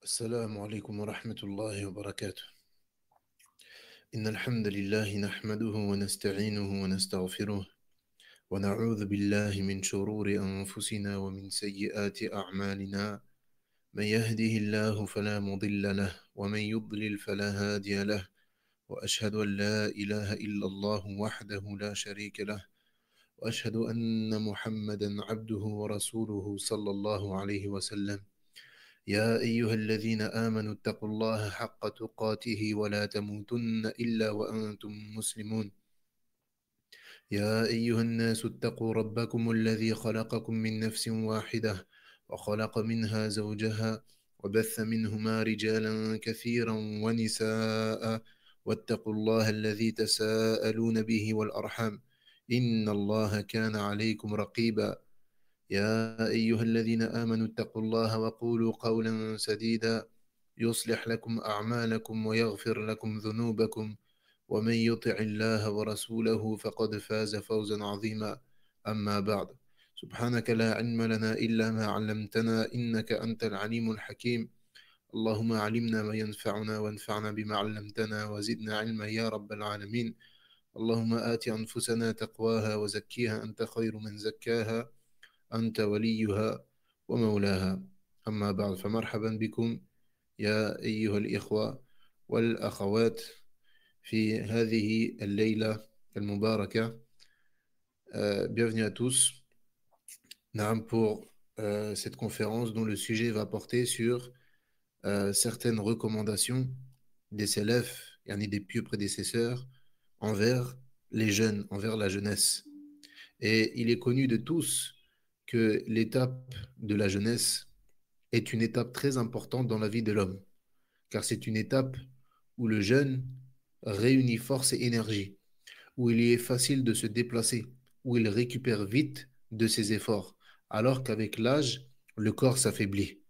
السلام عليكم ورحمة الله وبركاته. إن الحمد لله نحمده ونستعينه ونستغفره ونعوذ بالله من شرور أنفسنا ومن سيئات أعمالنا. من يهده الله فلا مضل له ومن يضلل فلا هادي له، وأشهد أن لا إله إلا الله وحده لا شريك له، وأشهد أن محمدا عبده ورسوله صلى الله عليه وسلم. يا أيها الذين آمنوا اتقوا الله حق تقاته ولا تموتن إلا وأنتم مسلمون. يا أيها الناس اتقوا ربكم الذي خلقكم من نفس واحدة وخلق منها زوجها وبث منهما رجالا كثيرا ونساء، واتقوا الله الذي تساءلون به والأرحام، إن الله كان عليكم رقيبا. يا أيها الذين آمنوا اتقوا الله وقولوا قولا سديدا يصلح لكم أعمالكم ويغفر لكم ذنوبكم، ومن يطع الله ورسوله فقد فاز فوزا عظيما. أما بعد، سبحانك لا علم لنا إلا ما علمتنا إنك أنت العليم الحكيم. اللهم علمنا ما ينفعنا وانفعنا بما علمتنا وزدنا علما يا رب العالمين. اللهم آت أنفسنا تقواها وزكيها أنت خير من زكاها، أنت وليها ومولاها. أما بعد، فمرحبا بكم يا أيها الإخوة والأخوات في هذه الليلة المباركة. Bienvenue à tous. Naam pour cette conférence dont le sujet va porter sur certaines recommandations des salafs, yani des pieux prédécesseurs, envers les jeunes, envers la jeunesse. Et il est connu de tous que l'étape de la jeunesse est une étape très importante dans la vie de l'homme, car c'est une étape où le jeune réunit force et énergie, où il est facile de se déplacer, où il récupère vite de ses efforts, alors qu'avec l'âge, le corps s'affaiblit.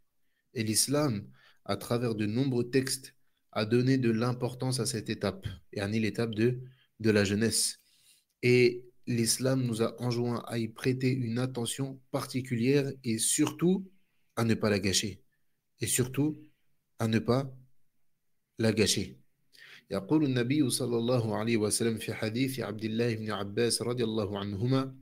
Et l'islam, à travers de nombreux textes, a donné de l'importance à cette étape, et à l'étape de la jeunesse. Et l'islam nous a enjoint à y prêter une attention particulière et surtout à ne pas la gâcher. Et surtout à ne pas la gâcher. يقول النبي صلى الله عليه وسلم في حديث عبد الله بن عباس رضي الله عنهما: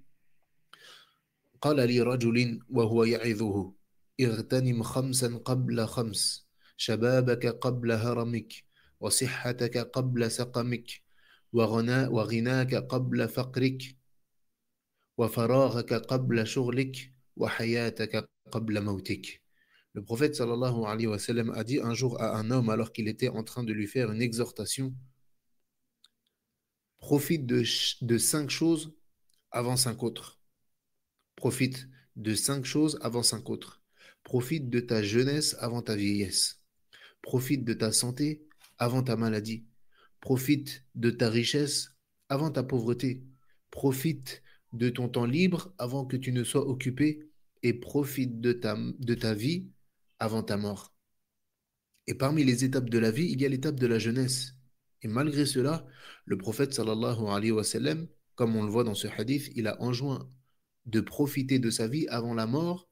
قال لي رجل وهو يعظه: اغتنم خمسا قبل خمس، شبابك قبل هرمك، وصحتك قبل سقمك، وغناك قبل فقرك، وفراغك قبل شغلك، وحياتك قبل موتك. Le prophète sallallahu alayhi wa sallam a dit un jour à un homme alors qu'il était en train de lui faire une exhortation: profite de cinq choses avant cinq autres. Profite de cinq choses avant cinq autres. Profite de ta jeunesse avant ta vieillesse. Profite de ta santé avant ta maladie. Profite de ta richesse avant ta pauvreté. Profite de ton temps libre avant que tu ne sois occupé. Et profite de ta vie avant ta mort. Et parmi les étapes de la vie, il y a l'étape de la jeunesse. Et malgré cela, le prophète sallallahu alayhi wa sallam, comme on le voit dans ce hadith, il a enjoint de profiter de sa vie avant la mort.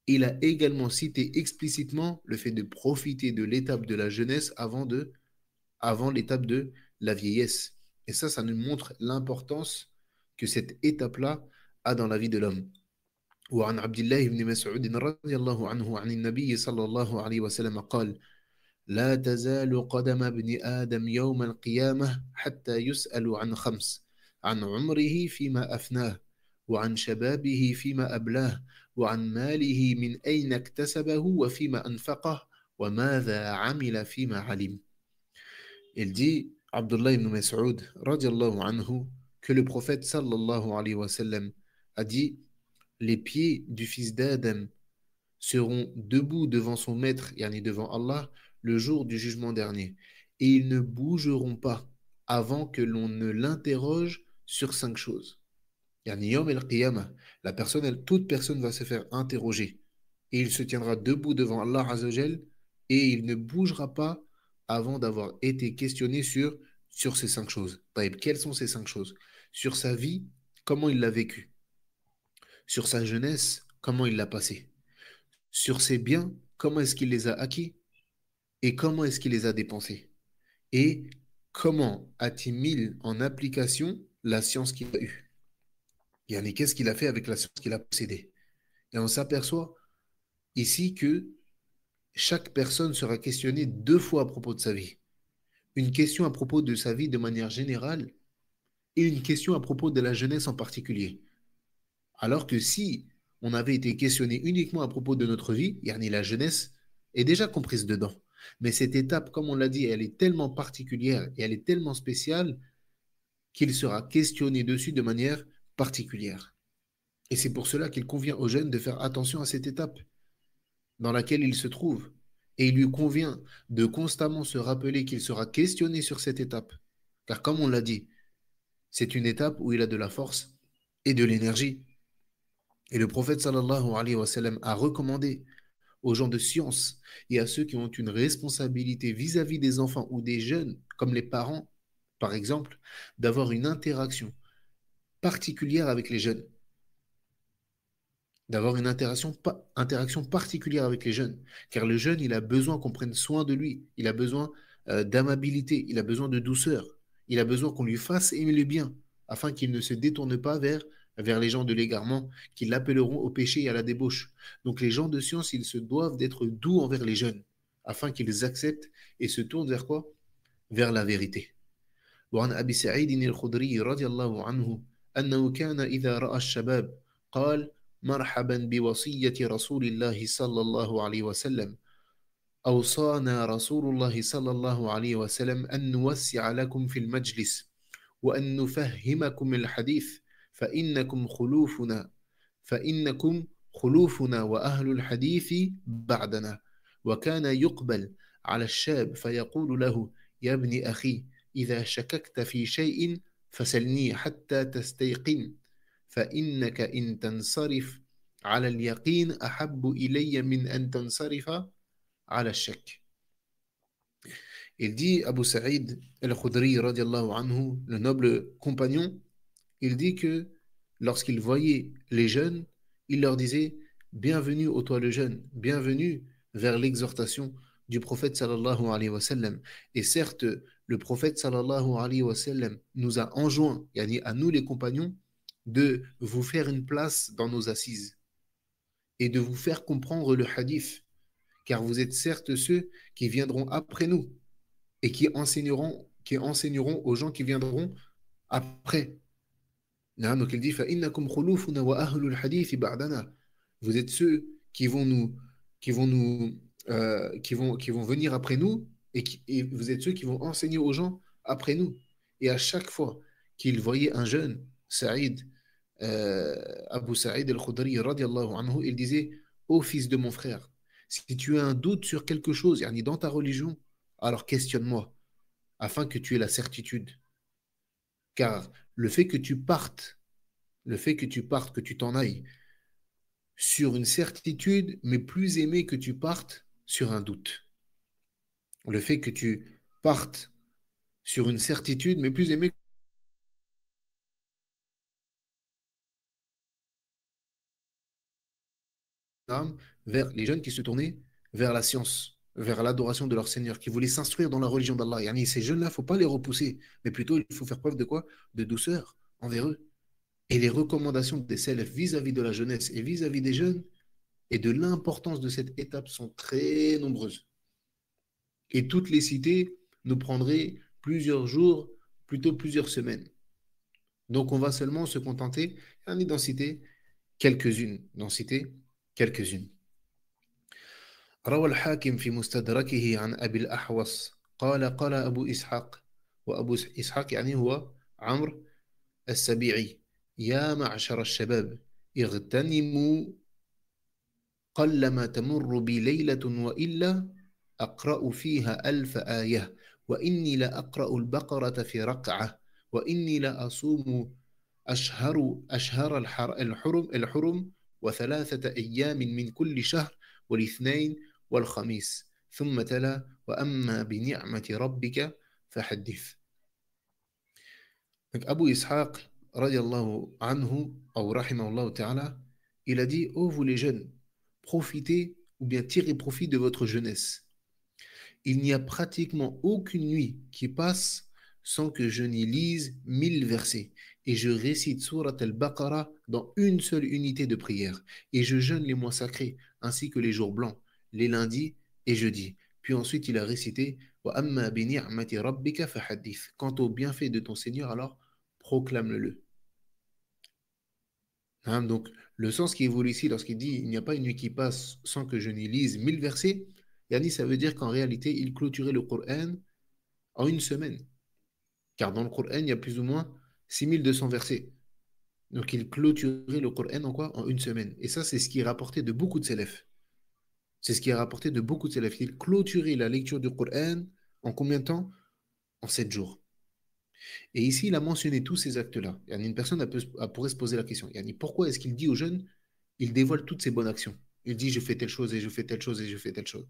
Il a également cité explicitement le fait de profiter de l'étape de la jeunesse avant l'étape de la vieillesse. Et ça nous montre l'importance que cette étape-là a dans la vie de l'homme. وعن عبد الله بن مسعود رضي الله عنه عن النبي صلى الله عليه وسلم قال: لا تزال قدم ابن آدم يوم القيامة حتى يسأل عن خمس: عن عمره فيما أفناه، وعن شبابه فيما أبلاه، وعن ماله من أين اكتسبه وفيما أنفقه، وماذا عمل فيما علم. Il dit, Abdullah ibn Mas'ud, radiallahu anhu, que le prophète sallallahu alayhi wa sallam a dit: les pieds du fils d'Adam seront debout devant son maître, yani devant Allah, le jour du jugement dernier. Et ils ne bougeront pas avant que l'on ne l'interroge sur cinq choses. Yani yom el-qiyamah, toute personne va se faire interroger. Et il se tiendra debout devant Allah Azzawajal et il ne bougera pas avant d'avoir été questionné sur ces cinq choses. Taïb, quelles sont ces cinq choses? Sur sa vie, comment il l'a vécue? Sur sa jeunesse, comment il l'a passée? Sur ses biens, comment est-ce qu'il les a acquis? et comment est-ce qu'il les a dépensés et comment a-t-il mis en application la science qu'il a eue. Yani, qu'est-ce qu'il a fait avec la science qu'il a possédée. Et on s'aperçoit ici que chaque personne sera questionnée deux fois à propos de sa vie. Une question à propos de sa vie de manière générale et une question à propos de la jeunesse en particulier. Alors que si on avait été questionné uniquement à propos de notre vie, yani la jeunesse est déjà comprise dedans. Mais cette étape, comme on l'a dit, elle est tellement particulière et elle est tellement spéciale qu'il sera questionné dessus de manière particulière. Et c'est pour cela qu'il convient aux jeunes de faire attention à cette étape dans laquelle il se trouve. Et il lui convient de constamment se rappeler qu'il sera questionné sur cette étape. Car comme on l'a dit, c'est une étape où il a de la force et de l'énergie. Et le prophète sallallahu alayhi wa sallam a recommandé aux gens de science et à ceux qui ont une responsabilité vis-à-vis des enfants ou des jeunes, comme les parents, par exemple, d'avoir une interaction particulière avec les jeunes, d'avoir une interaction particulière avec les jeunes. Car le jeune, il a besoin qu'on prenne soin de lui, il a besoin d'amabilité, il a besoin de douceur, il a besoin qu'on lui fasse aimer le bien, afin qu'il ne se détourne pas vers les gens de l'égarement, qui l'appelleront au péché et à la débauche. Donc les gens de science, ils se doivent d'être doux envers les jeunes, afin qu'ils acceptent et se tournent vers quoi? Vers la vérité. وعن أبي سعيد الخدري رضي الله عنه أنه كان إذا رأى الشباب قال مرحبا بوصية رسول الله صلى الله عليه وسلم أوصانا رسول الله صلى الله عليه وسلم أن نوسع لكم في المجلس وأن نفهمكم الحديث فإنكم خلوفنا فإنكم خلوفنا وأهل الحديث بعدنا وكان يقبل على الشاب فيقول له يا ابن أخي إذا شككت في شيء فسلني حتى تستيقن فإنك إن تنصرف على اليقين أحب إلي من أن تنصرف على الشك. Il dit Abu Sa'id al-Khudri radiallahu anhu, le noble compagnon, il dit que lorsqu'il voyait les jeunes, il leur disait bienvenue ô toi le jeune, bienvenue vers l'exhortation du prophète sallallahu alayhi wa sallam. Et certes, le prophète sallallahu alayhi wa sallam nous a enjoint, yani à nous les compagnons, de vous faire une place dans nos assises et de vous faire comprendre le hadith, car vous êtes certes ceux qui viendront après nous et qui enseigneront aux gens qui viendront après. Donc il dit فَإِنَّكُمْ خُلُوفُنَا وَأَهْلُ الْحَدِيثِ بَعْدَنَا. Vous êtes ceux qui vont venir après nous et vous êtes ceux qui vont enseigner aux gens après nous. Et à chaque fois qu'il voyait un jeune, Saïd, Abu Saïd al-Khudri radiallahu anhu, il disait ô fils de mon frère, si tu as un doute sur quelque chose, yani dans ta religion, alors questionne-moi afin que tu aies la certitude. Car le fait que tu partes, que tu t'en ailles sur une certitude, mais plus aimé que tu partes sur un doute. Le fait que tu partes sur une certitude, mais plus aimé vers les jeunes qui se tournaient vers la science, vers l'adoration de leur Seigneur, qui voulaient s'instruire dans la religion d'Allah. Yani, ces jeunes-là, il ne faut pas les repousser, mais plutôt il faut faire preuve de quoi? De douceur envers eux. Et les recommandations des salafs vis-à-vis de la jeunesse et vis-à-vis des jeunes et de l'importance de cette étape sont très nombreuses. Et toutes les citer nous prendraient plusieurs jours, plutôt plusieurs semaines. Donc on va seulement se contenter d'en citer quelques-unes, d'en citer quelques-unes. روى الحاكم في مستدركه عن أبي الأحوص قال أبو إسحاق وأبو إسحاق يعني هو عمرو السبيعي يا معشر الشباب اغتنموا قلما تمر بي ليلة وإلا أقرأ فيها 1000 آية وإني لأقرأ البقرة في ركعة وإني لأصوم أشهر الحرم وثلاثة أيام من كل شهر والاثنين والخميس ثم تلا وأما بنعمة ربك فحدث. Donc Abu Ishaq radiallahu anhu ou rahimahullah ta'ala, il a dit ô vous les jeunes, profitez ou bien tirez profit de votre jeunesse Il n'y a pratiquement aucune nuit qui passe sans que je n'y lise 1000 versets. Et je récite Surat al-Baqarah dans une seule unité de prière. Et je jeûne les mois sacrés, ainsi que les jours blancs, les lundis et jeudis. Puis ensuite, il a récité Wa amma bi ni'mati rabbika fahaddith. Quant au bienfait de ton Seigneur, alors proclame-le. Hein, donc, le sens qui évolue ici lorsqu'il dit il n'y a pas une nuit qui passe sans que je n'y lise 1000 versets, Yani, ça veut dire qu'en réalité, il clôturait le Coran en une semaine. Car dans le Coran, il y a plus ou moins 6200 versets. Donc, il clôturait le Coran en quoi? En une semaine. Et ça, c'est ce qui est rapporté de beaucoup de salafs. C'est ce qui est rapporté de beaucoup de salafs. Il clôturait la lecture du Coran en combien de temps? En 7 jours. Et ici, il a mentionné tous ces actes-là. Yani, une personne pourrait se poser la question. Yani, pourquoi est-ce qu'il dit aux jeunes, il dévoile toutes ses bonnes actions? Il dit, je fais telle chose et je fais telle chose et je fais telle chose.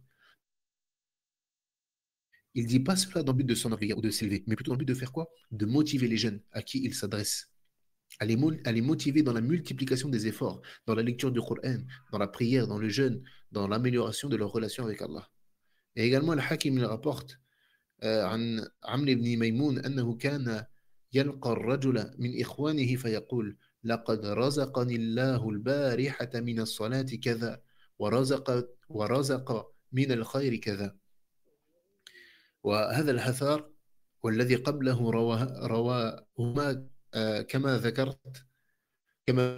Il dit pas cela dans le but de s'enorgueillir ou de s'élever, mais plutôt dans le but de faire quoi? De motiver les jeunes à qui il s'adresse, à les motiver dans la multiplication des efforts, dans la lecture du Coran, dans la prière, dans le jeûne, dans l'amélioration de leur relation avec Allah. Et également, le Hakim il rapporte عن عمرو بن ميمون أنه كان يلقى الرجل من إخوانه فيقول لقد رزقني الله البارحة من الصلاة كذا ورزق من الخير كذا. وهذا الأثر والذي قبله رواهما كما ذكرت كما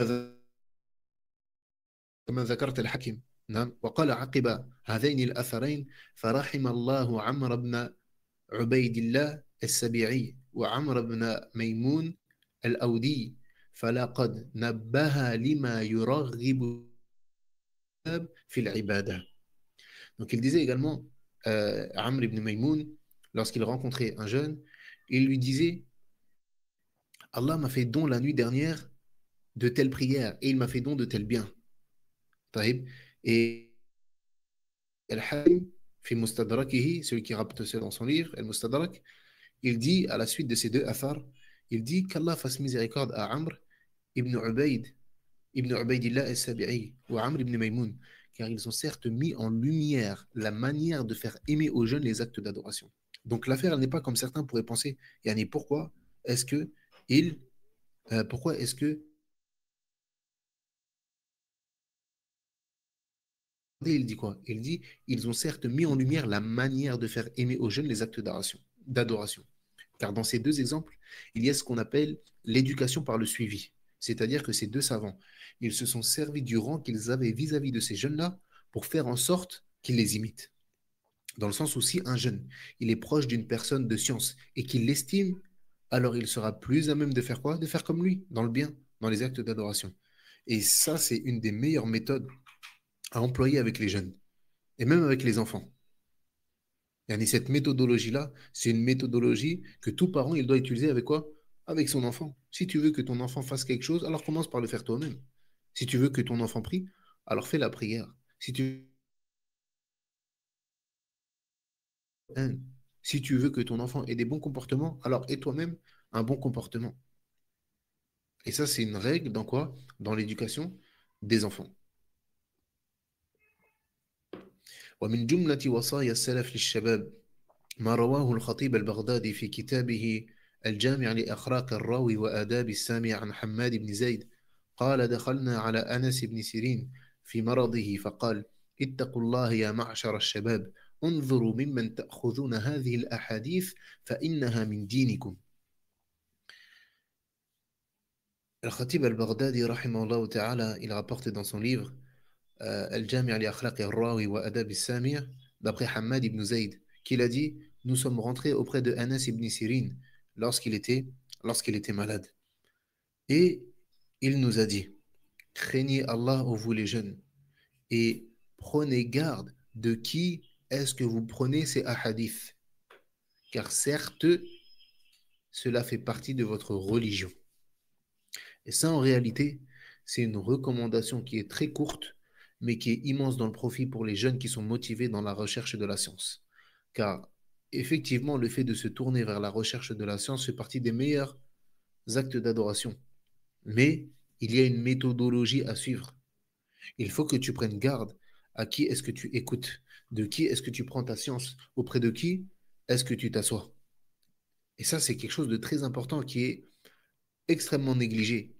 كما ذكرت الحكم. نعم. وقال عقب هذين الأثرين فرحم الله عمرو بن عبيد الله السبيعي وعمرو بن ميمون الأودي فلقد نبه لما يرغب في العبادة. Donc il disait également Amr ibn Maymoun, lorsqu'il rencontrait un jeune, il lui disait Allah m'a fait don la nuit dernière de telle prière et il m'a fait don de tel bien. Taïb. Et Al-Hakim, fi Mustadrakihi, celui qui rapporte ça dans son livre, Al-Mustadrak, il dit à la suite de ces deux athars, il dit qu'Allah fasse miséricorde à Amr ibn Ubayd, ibn Ubaydillah al-Sabi'i ou Amr ibn Maymoun, car ils ont certes mis en lumière la manière de faire aimer aux jeunes les actes d'adoration. Donc l'affaire n'est pas comme certains pourraient penser. Yani, est-ce que il, pourquoi est-ce que il dit quoi? Il dit ils ont certes mis en lumière la manière de faire aimer aux jeunes les actes d'adoration. Car dans ces deux exemples, il y a ce qu'on appelle l'éducation par le suivi. C'est-à-dire que ces deux savants, ils se sont servis du rang qu'ils avaient vis-à-vis de ces jeunes-là pour faire en sorte qu'ils les imitent. Dans le sens où si un jeune, il est proche d'une personne de science et qu'il l'estime, alors il sera plus à même de faire quoi? De faire comme lui, dans le bien, dans les actes d'adoration. Et ça, c'est une des meilleures méthodes à employer avec les jeunes et même avec les enfants. Et cette méthodologie-là, c'est une méthodologie que tout parent il doit utiliser avec quoi? Avec son enfant. Si tu veux que ton enfant fasse quelque chose, alors commence par le faire toi-même. Si tu veux que ton enfant prie, alors fais la prière. Hein, si tu veux que ton enfant ait des bons comportements, alors aie toi-même un bon comportement. Et ça, c'est une règle dans quoi? Dans l'éducation des enfants. ومن جملة وصايا السلف للشباب ما رواه الخطيب البغدادي في كتابه الجامع لأخلاق الراوي وآداب السامع عن حماد بن زيد قال دخلنا على أنس بن سيرين في مرضه فقال اتقوا الله يا معشر الشباب انظروا ممن تأخذون هذه الأحاديث فإنها من دينكم. Al-Khatib al-Baghdadi, rahimahullah ta'ala, il rapporte dans son livre Al-Jami' li-Akhlaq al-Rawi wa Adab al-Sami' d'après Hammad ibn Zayd, qu'il a dit nous sommes rentrés auprès de Anas ibn Sirin lorsqu'il était, lorsqu'il était malade. Et il nous a dit craignez Allah, ô vous les jeunes, et prenez garde de qui est-ce que vous prenez ces ahadiths, car certes, cela fait partie de votre religion. Et ça, en réalité, c'est une recommandation qui est très courte, mais qui est immense dans le profit pour les jeunes qui sont motivés dans la recherche de la science. Car effectivement, le fait de se tourner vers la recherche de la science fait partie des meilleurs actes d'adoration. Mais il y a une méthodologie à suivre. Il faut que tu prennes garde À qui est-ce que tu écoutes? De qui est-ce que tu prends ta science? Auprès de qui est-ce que tu t'assois? Et ça, c'est quelque chose de très important qui est extrêmement négligé.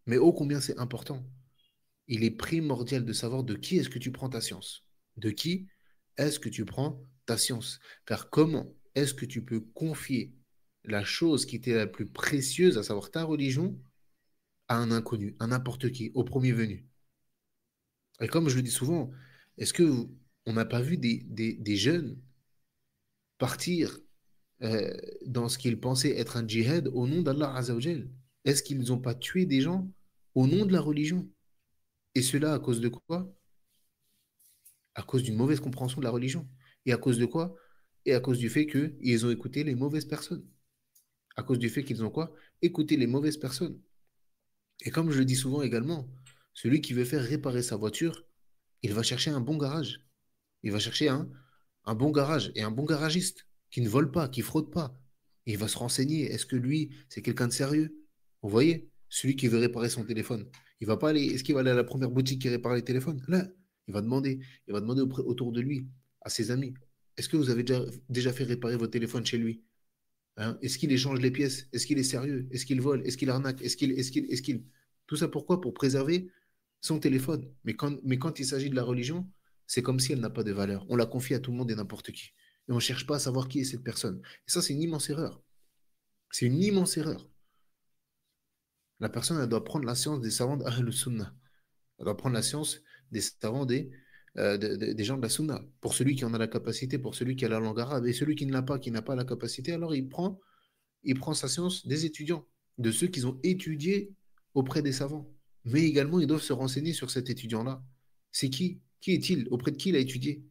Mais ô combien c'est important. Il est primordial de savoir de qui est-ce que tu prends ta science. De qui est-ce que tu prends ta science? Car comment est-ce que tu peux confier la chose qui t'est la plus précieuse, à savoir ta religion, à un inconnu, à n'importe qui, au premier venu? Et comme je le dis souvent, est-ce que on n'a pas vu des jeunes partir euh, dans ce qu'ils pensaient être un djihad au nom d'Allah Azzawajal? Est-ce qu'ils n'ont pas tué des gens au nom de la religion? Et cela à cause de quoi? À cause d'une mauvaise compréhension de la religion. Et à cause de quoi? Et à cause du fait qu'ils ont écouté les mauvaises personnes. À cause du fait qu'ils ont quoi? Écouté les mauvaises personnes. Et comme je le dis souvent également, celui qui veut faire réparer sa voiture, il va chercher un bon garage. Il va chercher un bon garage et un bon garagiste qui ne vole pas, qui fraude pas. Et il va se renseigner. Est-ce que lui, c'est quelqu'un de sérieux? Vous voyez? Celui qui veut réparer son téléphone. Il va pas aller, est-ce qu'il va aller à la première boutique qui répare les téléphones? Là, il va demander. Il va demander autour de lui, à ses amis. Est-ce que vous avez déjà fait réparer votre téléphone chez lui? Hein? Est-ce qu'il échange les pièces? Est-ce qu'il est sérieux? Est-ce qu'il vole? Est-ce qu'il arnaque? Est-ce qu'il... Tout ça pourquoi? Pour préserver son téléphone. Mais quand il s'agit de la religion, c'est comme si elle n'a pas de valeur. On la confie à tout le monde et n'importe qui. Et on ne cherche pas à savoir qui est cette personne. Et ça, c'est une immense erreur. C'est une immense erreur. La personne, elle doit prendre la science des savants d'Ahl Sunnah. Elle doit prendre la science des savants des gens de la Sunna. Pour celui qui en a la capacité, pour celui qui a la langue arabe. Et celui qui ne l'a pas, qui n'a pas la capacité, alors il prend sa science des étudiants, de ceux qui ont étudié auprès des savants. Mais également, ils doivent se renseigner sur cet étudiant-là. C'est qui? Qui est-il? Auprès de qui il a étudié?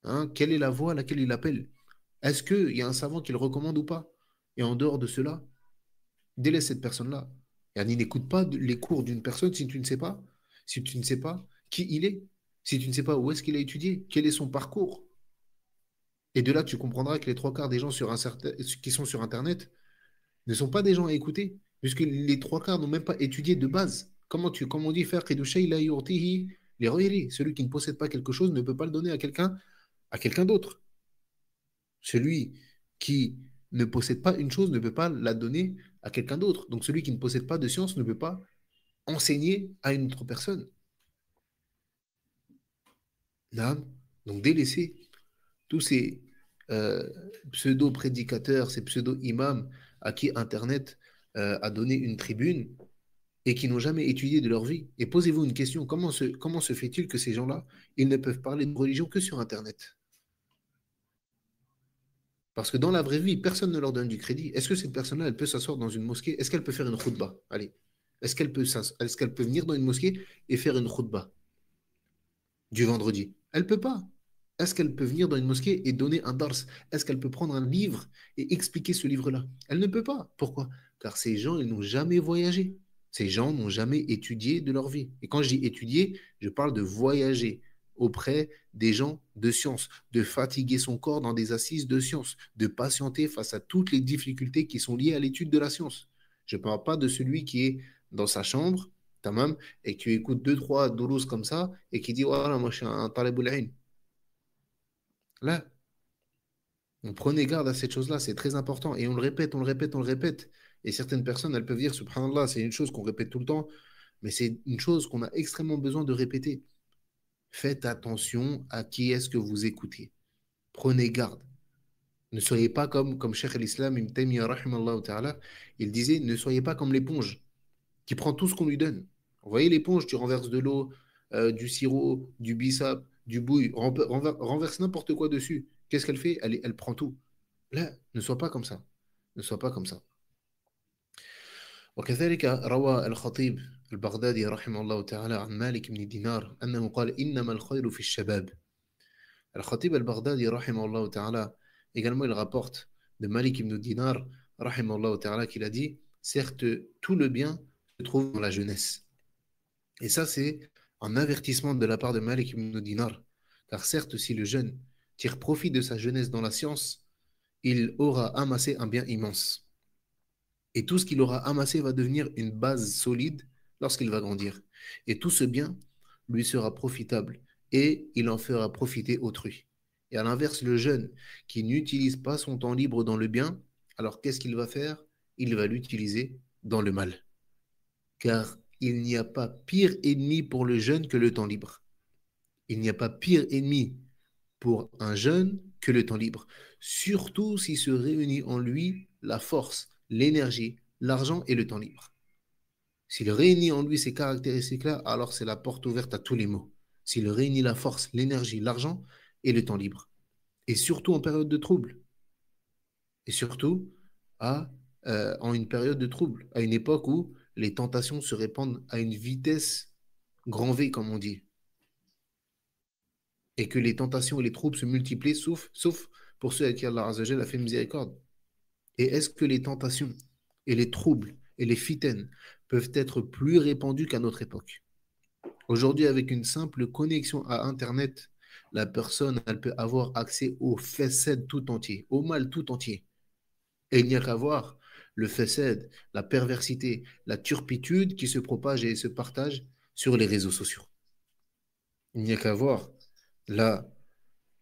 Hein? Quelle est la voie à laquelle il appelle? Est-ce qu'il y a un savant qui le recommande ou pas? Et en dehors de cela, délaisse cette personne-là. Yani, n'écoute pas les cours d'une personne si tu ne sais pas. Si tu ne sais pas qui il est. Si tu ne sais pas où est-ce qu'il a étudié. Quel est son parcours. Et de là, tu comprendras que les trois quarts des gens qui sont sur Internet ne sont pas des gens à écouter, puisque les trois quarts n'ont même pas étudié de base. Comme on dit, faire les royautés. Celui qui ne possède pas quelque chose ne peut pas le donner à quelqu'un d'autre. Celui qui ne possède pas une chose ne peut pas la donner à quelqu'un d'autre. Donc celui qui ne possède pas de science ne peut pas enseigner à une autre personne. Naam. Donc délaisser tous ces euh, pseudo-prédicateurs, ces pseudo-imams à qui Internet a donné une tribune et qui n'ont jamais étudié de leur vie. Et posez-vous une question, comment se fait-il que ces gens-là, ils ne peuvent parler de religion que sur Internet? Parce que dans la vraie vie, personne ne leur donne du crédit. Est-ce que cette personne-là, elle peut s'asseoir dans une mosquée? Est-ce qu'elle peut faire une khutbah? Allez. Est-ce qu'elle peut venir dans une mosquée et faire une khutbah du vendredi? Elle peut pas. Est-ce qu'elle peut venir dans une mosquée et donner un dars? Est-ce qu'elle peut prendre un livre et expliquer ce livre-là? Elle ne peut pas. Pourquoi? Car ces gens, ils n'ont jamais voyagé. Ces gens n'ont jamais étudié de leur vie. Et quand je dis étudier, je parle de voyager auprès des gens de science, de fatiguer son corps dans des assises de science, de patienter face à toutes les difficultés qui sont liées à l'étude de la science. Je ne parle pas de celui qui est dans sa chambre, tamam, et que tu écoutes deux, trois doulours comme ça, et qui dit, voilà, moi je suis un talibul ilm. Là, on prenait garde à cette chose-là, c'est très important. Et on le répète, on le répète, on le répète. Et certaines personnes, elles peuvent dire, subhanallah, c'est une chose qu'on répète tout le temps, mais c'est une chose qu'on a extrêmement besoin de répéter. Faites attention à qui est-ce que vous écoutez. Prenez garde. Ne soyez pas comme Cheikh al-Islam Ibn Taymiyyah, rahimallahu ta'ala, il disait, ne soyez pas comme l'éponge qui prend tout ce qu'on lui donne. Vous voyez l'éponge, tu renverses de l'eau, du sirop, du bissap, du bouille, renverse n'importe quoi dessus. Qu'est-ce qu'elle fait? Elle prend tout. Là, ne sois pas comme ça. Ne sois pas comme ça. وكذلك روى الخطيب البغدادي رحمه الله تعالى عن مالك بن دينار أنه قال إنما الخير في الشباب. الخطيب البغدادي رحمه الله تعالى également il rapporte de Malik ibn Dinar رحمه الله تعالى qu'il a dit certes tout le bien se trouve dans la jeunesse. Et ça c'est un avertissement de la part de Malik ibn Dinar. Car certes si le jeune tire profit de sa jeunesse dans la science, il aura amassé un bien immense. Et tout ce qu'il aura amassé va devenir une base solide lorsqu'il va grandir. Et tout ce bien lui sera profitable et il en fera profiter autrui. Et à l'inverse, le jeune qui n'utilise pas son temps libre dans le bien, alors qu'est-ce qu'il va faire? Il va l'utiliser dans le mal. Car il n'y a pas pire ennemi pour le jeune que le temps libre. Il n'y a pas pire ennemi pour un jeune que le temps libre. Surtout s'il se réunit en lui la force, l'énergie, l'argent et le temps libre. S'il réunit en lui ces caractéristiques-là, alors c'est la porte ouverte à tous les maux. S'il réunit la force, l'énergie, l'argent et le temps libre. Et surtout en période de trouble. Et surtout en une période de trouble, à une époque où les tentations se répandent à une vitesse grand V, comme on dit, et que les tentations et les troubles se multiplient, sauf pour ceux à qui Allah Azzawajal a fait miséricorde. Et est-ce que les tentations et les troubles et les fitaines peuvent être plus répandus qu'à notre époque? Aujourd'hui, avec une simple connexion à Internet, la personne, elle peut avoir accès au facet tout entier, au mal tout entier. Et il n'y a qu'à voir le facet, la perversité, la turpitude qui se propage et se partage sur les réseaux sociaux. Il n'y a qu'à voir la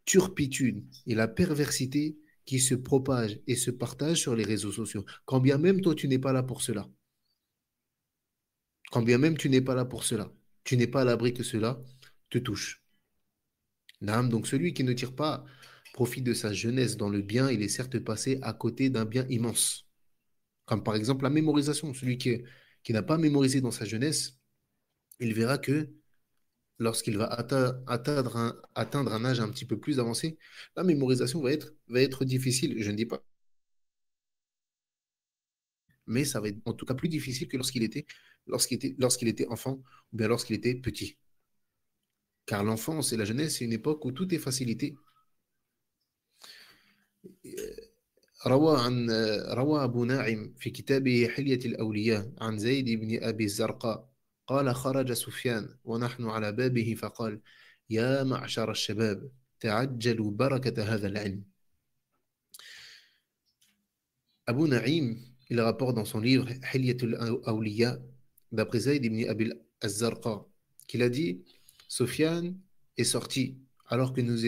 turpitude et la perversité qui se propagent et se partagent sur les réseaux sociaux. Quand bien même toi, tu n'es pas là pour cela. Quand bien même tu n'es pas là pour cela. Tu n'es pas à l'abri que cela te touche. Naam, donc celui qui ne tire pas profit de sa jeunesse dans le bien, il est certes passé à côté d'un bien immense. Comme par exemple la mémorisation. Celui qui n'a pas mémorisé dans sa jeunesse, il verra que lorsqu'il va atteindre un âge un petit peu plus avancé, la mémorisation va être difficile. Je ne dis pas, mais ça va être en tout cas plus difficile que lorsqu'il était enfant ou bien lorsqu'il était petit. Car l'enfance et la jeunesse, c'est une époque où tout est facilité. روى عن روى أبو ناعم في كتابه حلية الأولياء عن زيد بن أبي الزرقاء قال خرج سفيان ونحن على بابه فقال يا معشر الشباب تعجلوا بركة هذا العلم. Abu Naïm, il rapporte dans son livre Hilyatul Awliya, d'après Zayd ibn Abil Az-Zarqa, qu'il a dit Sofiane est sorti alors que nous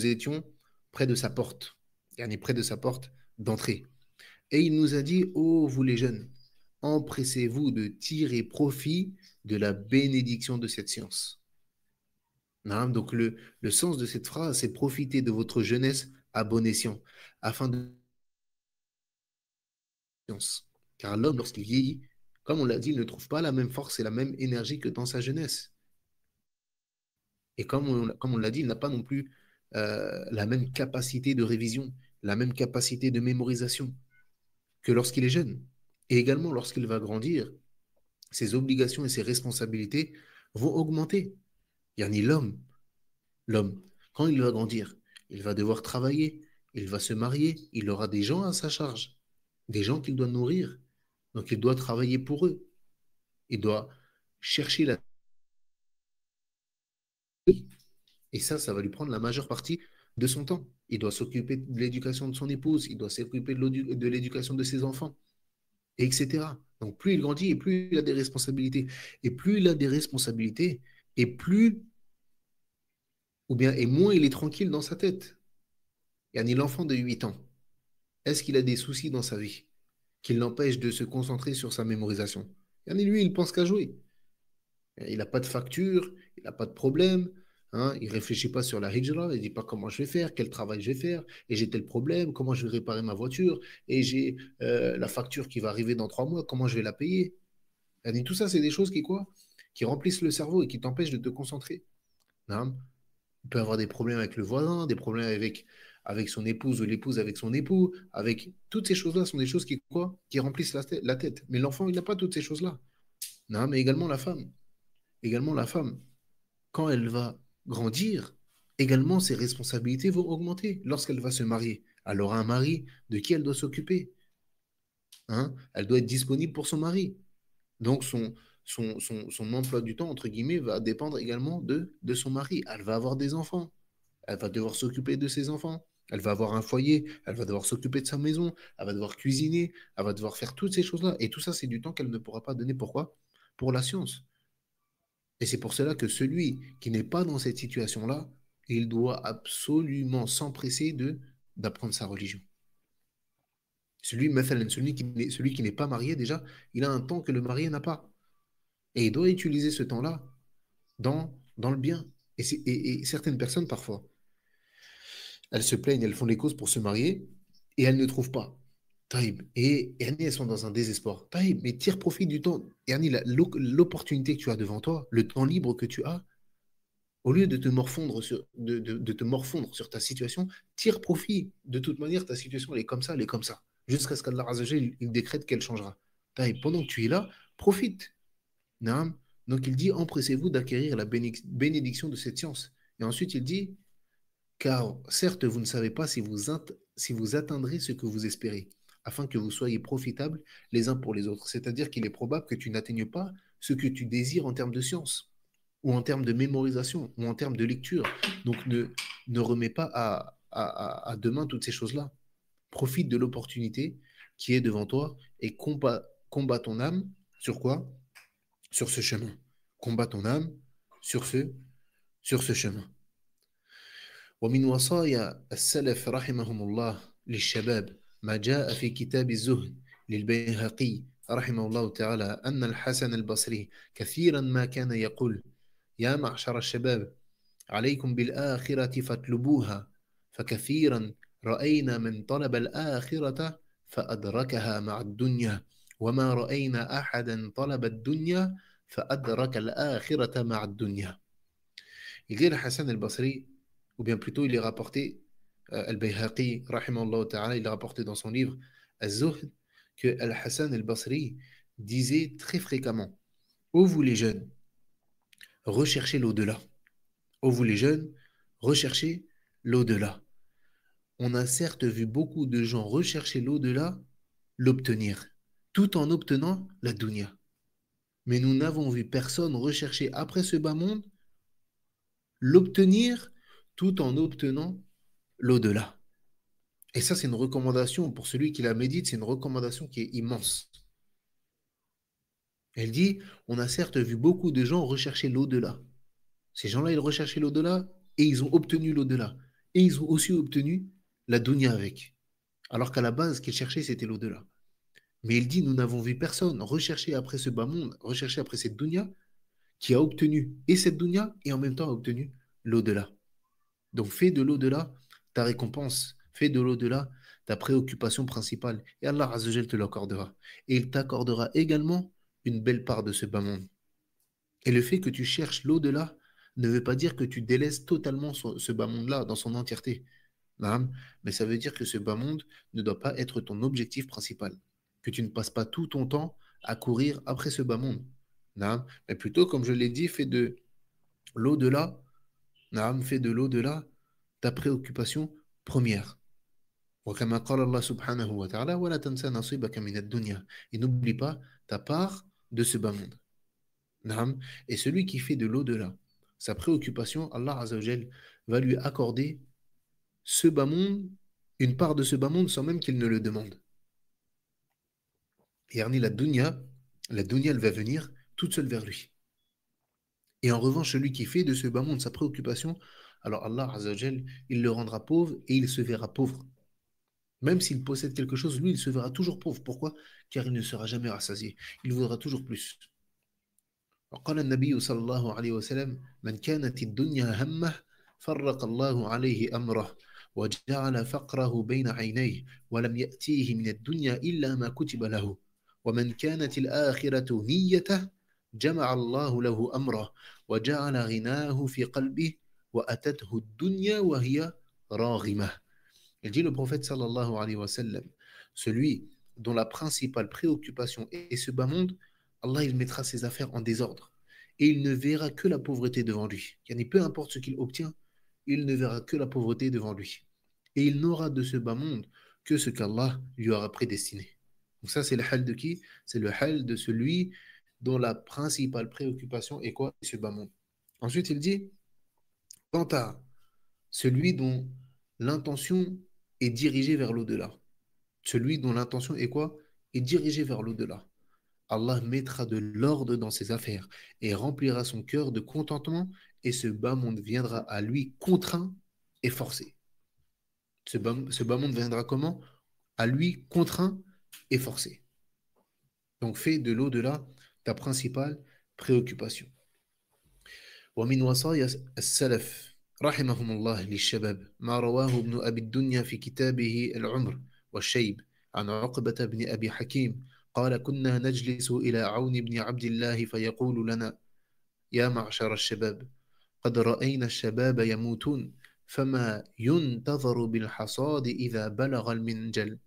étions près de sa porte, yani près de sa porte d'entrée. Et il nous a dit ô vous les jeunes, empressez-vous de tirer profit de la bénédiction de cette science. Naam, donc le sens de cette phrase, c'est profiter de votre jeunesse à bon escient, afin de science. Car l'homme, lorsqu'il vieillit, comme on l'a dit, il ne trouve pas la même force et la même énergie que dans sa jeunesse. Et comme on l'a dit, il n'a pas non plus la même capacité de révision, la même capacité de mémorisation que lorsqu'il est jeune. Et également, lorsqu'il va grandir, ses obligations et ses responsabilités vont augmenter. Yani l'homme, quand il va grandir, il va devoir travailler, il va se marier, il aura des gens à sa charge, des gens qu'il doit nourrir. Donc il doit travailler pour eux. Il doit chercher la vie. Et ça va lui prendre la majeure partie de son temps. Il doit s'occuper de l'éducation de son épouse, il doit s'occuper de l'éducation de ses enfants, etc. Donc plus il grandit et plus il a des responsabilités. Et plus il a des responsabilités, et plus, ou bien, et moins il est tranquille dans sa tête. Yani l'enfant de 8 ans, est-ce qu'il a des soucis dans sa vie qui l'empêchent de se concentrer sur sa mémorisation? Yani lui, il pense qu'à jouer. Il n'a pas de facture, il n'a pas de problème. Hein, il ne réfléchit pas sur la hijra, il ne dit pas comment je vais faire, quel travail je vais faire, et j'ai tel problème, comment je vais réparer ma voiture, et j'ai la facture qui va arriver dans 3 mois, comment je vais la payer. Et tout ça, c'est des choses qui, quoi, qui remplissent le cerveau et qui t'empêchent de te concentrer. Hein. Il peut avoir des problèmes avec le voisin, des problèmes avec son épouse ou l'épouse avec son époux, avec toutes ces choses-là sont des choses qui, quoi, qui remplissent la tête. Mais l'enfant, il n'a pas toutes ces choses-là. Non, mais également la femme. Également la femme. Quand elle va grandir, également ses responsabilités vont augmenter. Lorsqu'elle va se marier, elle aura un mari de qui elle doit s'occuper. Hein. Elle doit être disponible pour son mari. Donc son emploi du temps, entre guillemets, va dépendre également de son mari. Elle va avoir des enfants. Elle va devoir s'occuper de ses enfants. Elle va avoir un foyer. Elle va devoir s'occuper de sa maison. Elle va devoir cuisiner. Elle va devoir faire toutes ces choses-là. Et tout ça, c'est du temps qu'elle ne pourra pas donner. Pourquoi? Pour la science. Et c'est pour cela que celui qui n'est pas dans cette situation-là, il doit absolument s'empresser d'apprendre sa religion. Celui qui n'est pas marié, déjà, il a un temps que le marié n'a pas. Et il doit utiliser ce temps-là dans le bien. Et certaines personnes, parfois, elles se plaignent, elles font les causes pour se marier et elles ne trouvent pas. Taïb. Et Annie, elles sont dans un désespoir. Taïb, mais tire profit du temps. Et Annie, l'opportunité que tu as devant toi, le temps libre que tu as, au lieu de te morfondre de te morfondre sur ta situation, tire profit. De toute manière, ta situation, elle est comme ça, elle est comme ça. Jusqu'à ce qu'Allah Azza wa Jal, il décrète qu'elle changera. Taïb, pendant que tu es là, profite. Naam. Donc il dit, empressez-vous d'acquérir la bénédiction de cette science. Et ensuite, il dit, car certes, vous ne savez pas si vous atteindrez ce que vous espérez, afin que vous soyez profitables les uns pour les autres. C'est-à-dire qu'il est probable que tu n'atteignes pas ce que tu désires en termes de science, ou en termes de mémorisation, ou en termes de lecture. Donc ne remets pas à demain toutes ces choses-là. Profite de l'opportunité qui est devant toi et combat ton âme sur quoi? Sur ce chemin. Combat ton âme sur ce chemin. ومن وصايا السلف رحمهم الله للشباب ما جاء في كتاب الزهد للبيهقي رحمه الله تعالى أن الحسن البصري كثيرا ما كان يقول يا معشر الشباب عليكم بالآخرة فاطلبوها فكثيرا رأينا من طلب الآخرة فأدركها مع الدنيا وما رأينا أحدا طلب الدنيا فأدرك الآخرة مع الدنيا. Il dit Hassan al-Basri, ou bien plutôt il est rapporté, al-Bayhaqi, rahimahullah ta'ala, il est rapporté dans son livre Az-Zuhd, que Al-Hassan al-Basri disait très fréquemment, ô vous les jeunes, recherchez l'au-delà. Ô vous les jeunes, recherchez l'au-delà. On a certes vu beaucoup de gens rechercher l'au-delà, l'obtenir, tout en obtenant la dunya. Mais nous n'avons vu personne rechercher après ce bas monde l'obtenir tout en obtenant l'au-delà. Et ça, c'est une recommandation pour celui qui la médite, c'est une recommandation qui est immense. Elle dit, on a certes vu beaucoup de gens rechercher l'au-delà. Ces gens-là, ils recherchaient l'au-delà et ils ont obtenu l'au-delà. Et ils ont aussi obtenu la dunya avec. Alors qu'à la base, ce qu'ils cherchaient, c'était l'au-delà. Mais il dit, nous n'avons vu personne rechercher après ce bas monde, rechercher après cette dunya, qui a obtenu et cette dunya et en même temps a obtenu l'au-delà. Donc fais de l'au-delà ta récompense, fais de l'au-delà ta préoccupation principale. Et Allah Azzawajal te l'accordera. Et il t'accordera également une belle part de ce bas monde. Et le fait que tu cherches l'au-delà ne veut pas dire que tu délaisses totalement ce bas monde-là dans son entièreté. Mais ça veut dire que ce bas monde ne doit pas être ton objectif principal. Que tu ne passes pas tout ton temps à courir après ce bas monde. Mais plutôt, comme je l'ai dit, fais de l'au-delà, fais de l'au-delà ta préoccupation première. وكما قال الله سبحانه وتعالى ولا تنسى نصيبك من الدنيا. Et n'oublie pas ta part de ce bas monde. Et celui qui fait de l'au-delà sa préoccupation, Allah Azzawajal va lui accorder ce bas monde, une part de ce bas monde sans même qu'il ne le demande. Et Arni, la dunya, elle va venir toute seule vers lui. Et en revanche, celui qui fait de ce bas monde sa préoccupation, alors Allah Azzawajal, il le rendra pauvre et il se verra pauvre. Même s'il possède quelque chose, lui, il se verra toujours pauvre. Pourquoi? Car il ne sera jamais rassasié. Il voudra toujours plus. وقال النبي صلى الله عليه وسلم من كانت الدنيا همه فرق الله عليه أمره وجعل فقره بين عينيه ولم يأتيه من الدنيا إلا ما كتب له ومن كانت الآخرة نيته جمع الله له أمره وجعل غناه في قلبه وأتته الدنيا وهي راغمة. Il dit le prophète sallallahu alayhi wa sallam, celui dont la principale préoccupation est ce bas monde, Allah il mettra ses affaires en désordre et il ne verra que la pauvreté devant lui. Peu importe ce qu'il obtient, il ne verra que la pauvreté devant lui. Et il n'aura de ce bas monde que ce qu'Allah lui aura prédestiné. Donc ça c'est le hal de qui? C'est le hal de celui dont la principale préoccupation est quoi? Ce bas monde. Ensuite il dit, quant à celui dont l'intention est dirigée vers l'au-delà. Celui dont l'intention est quoi? Est dirigée vers l'au-delà. Allah mettra de l'ordre dans ses affaires et remplira son cœur de contentement et ce bas monde viendra à lui contraint et forcé. Ce bas monde viendra comment? À lui contraint et forcé. Donc fais de l'au-delà ta principale préoccupation. ومن وصايا السلف رحمهم الله للشباب ما رواه ابن أبي الدنيا في كتابه العمر والشيب عن عقبة بن أبي حكيم قال كنا نجلس إلى عون بن عبد الله فيقول لنا يا معشر الشباب قد رأينا الشباب يموتون فما ينتظر بالحصاد إذا بلغ المنجل.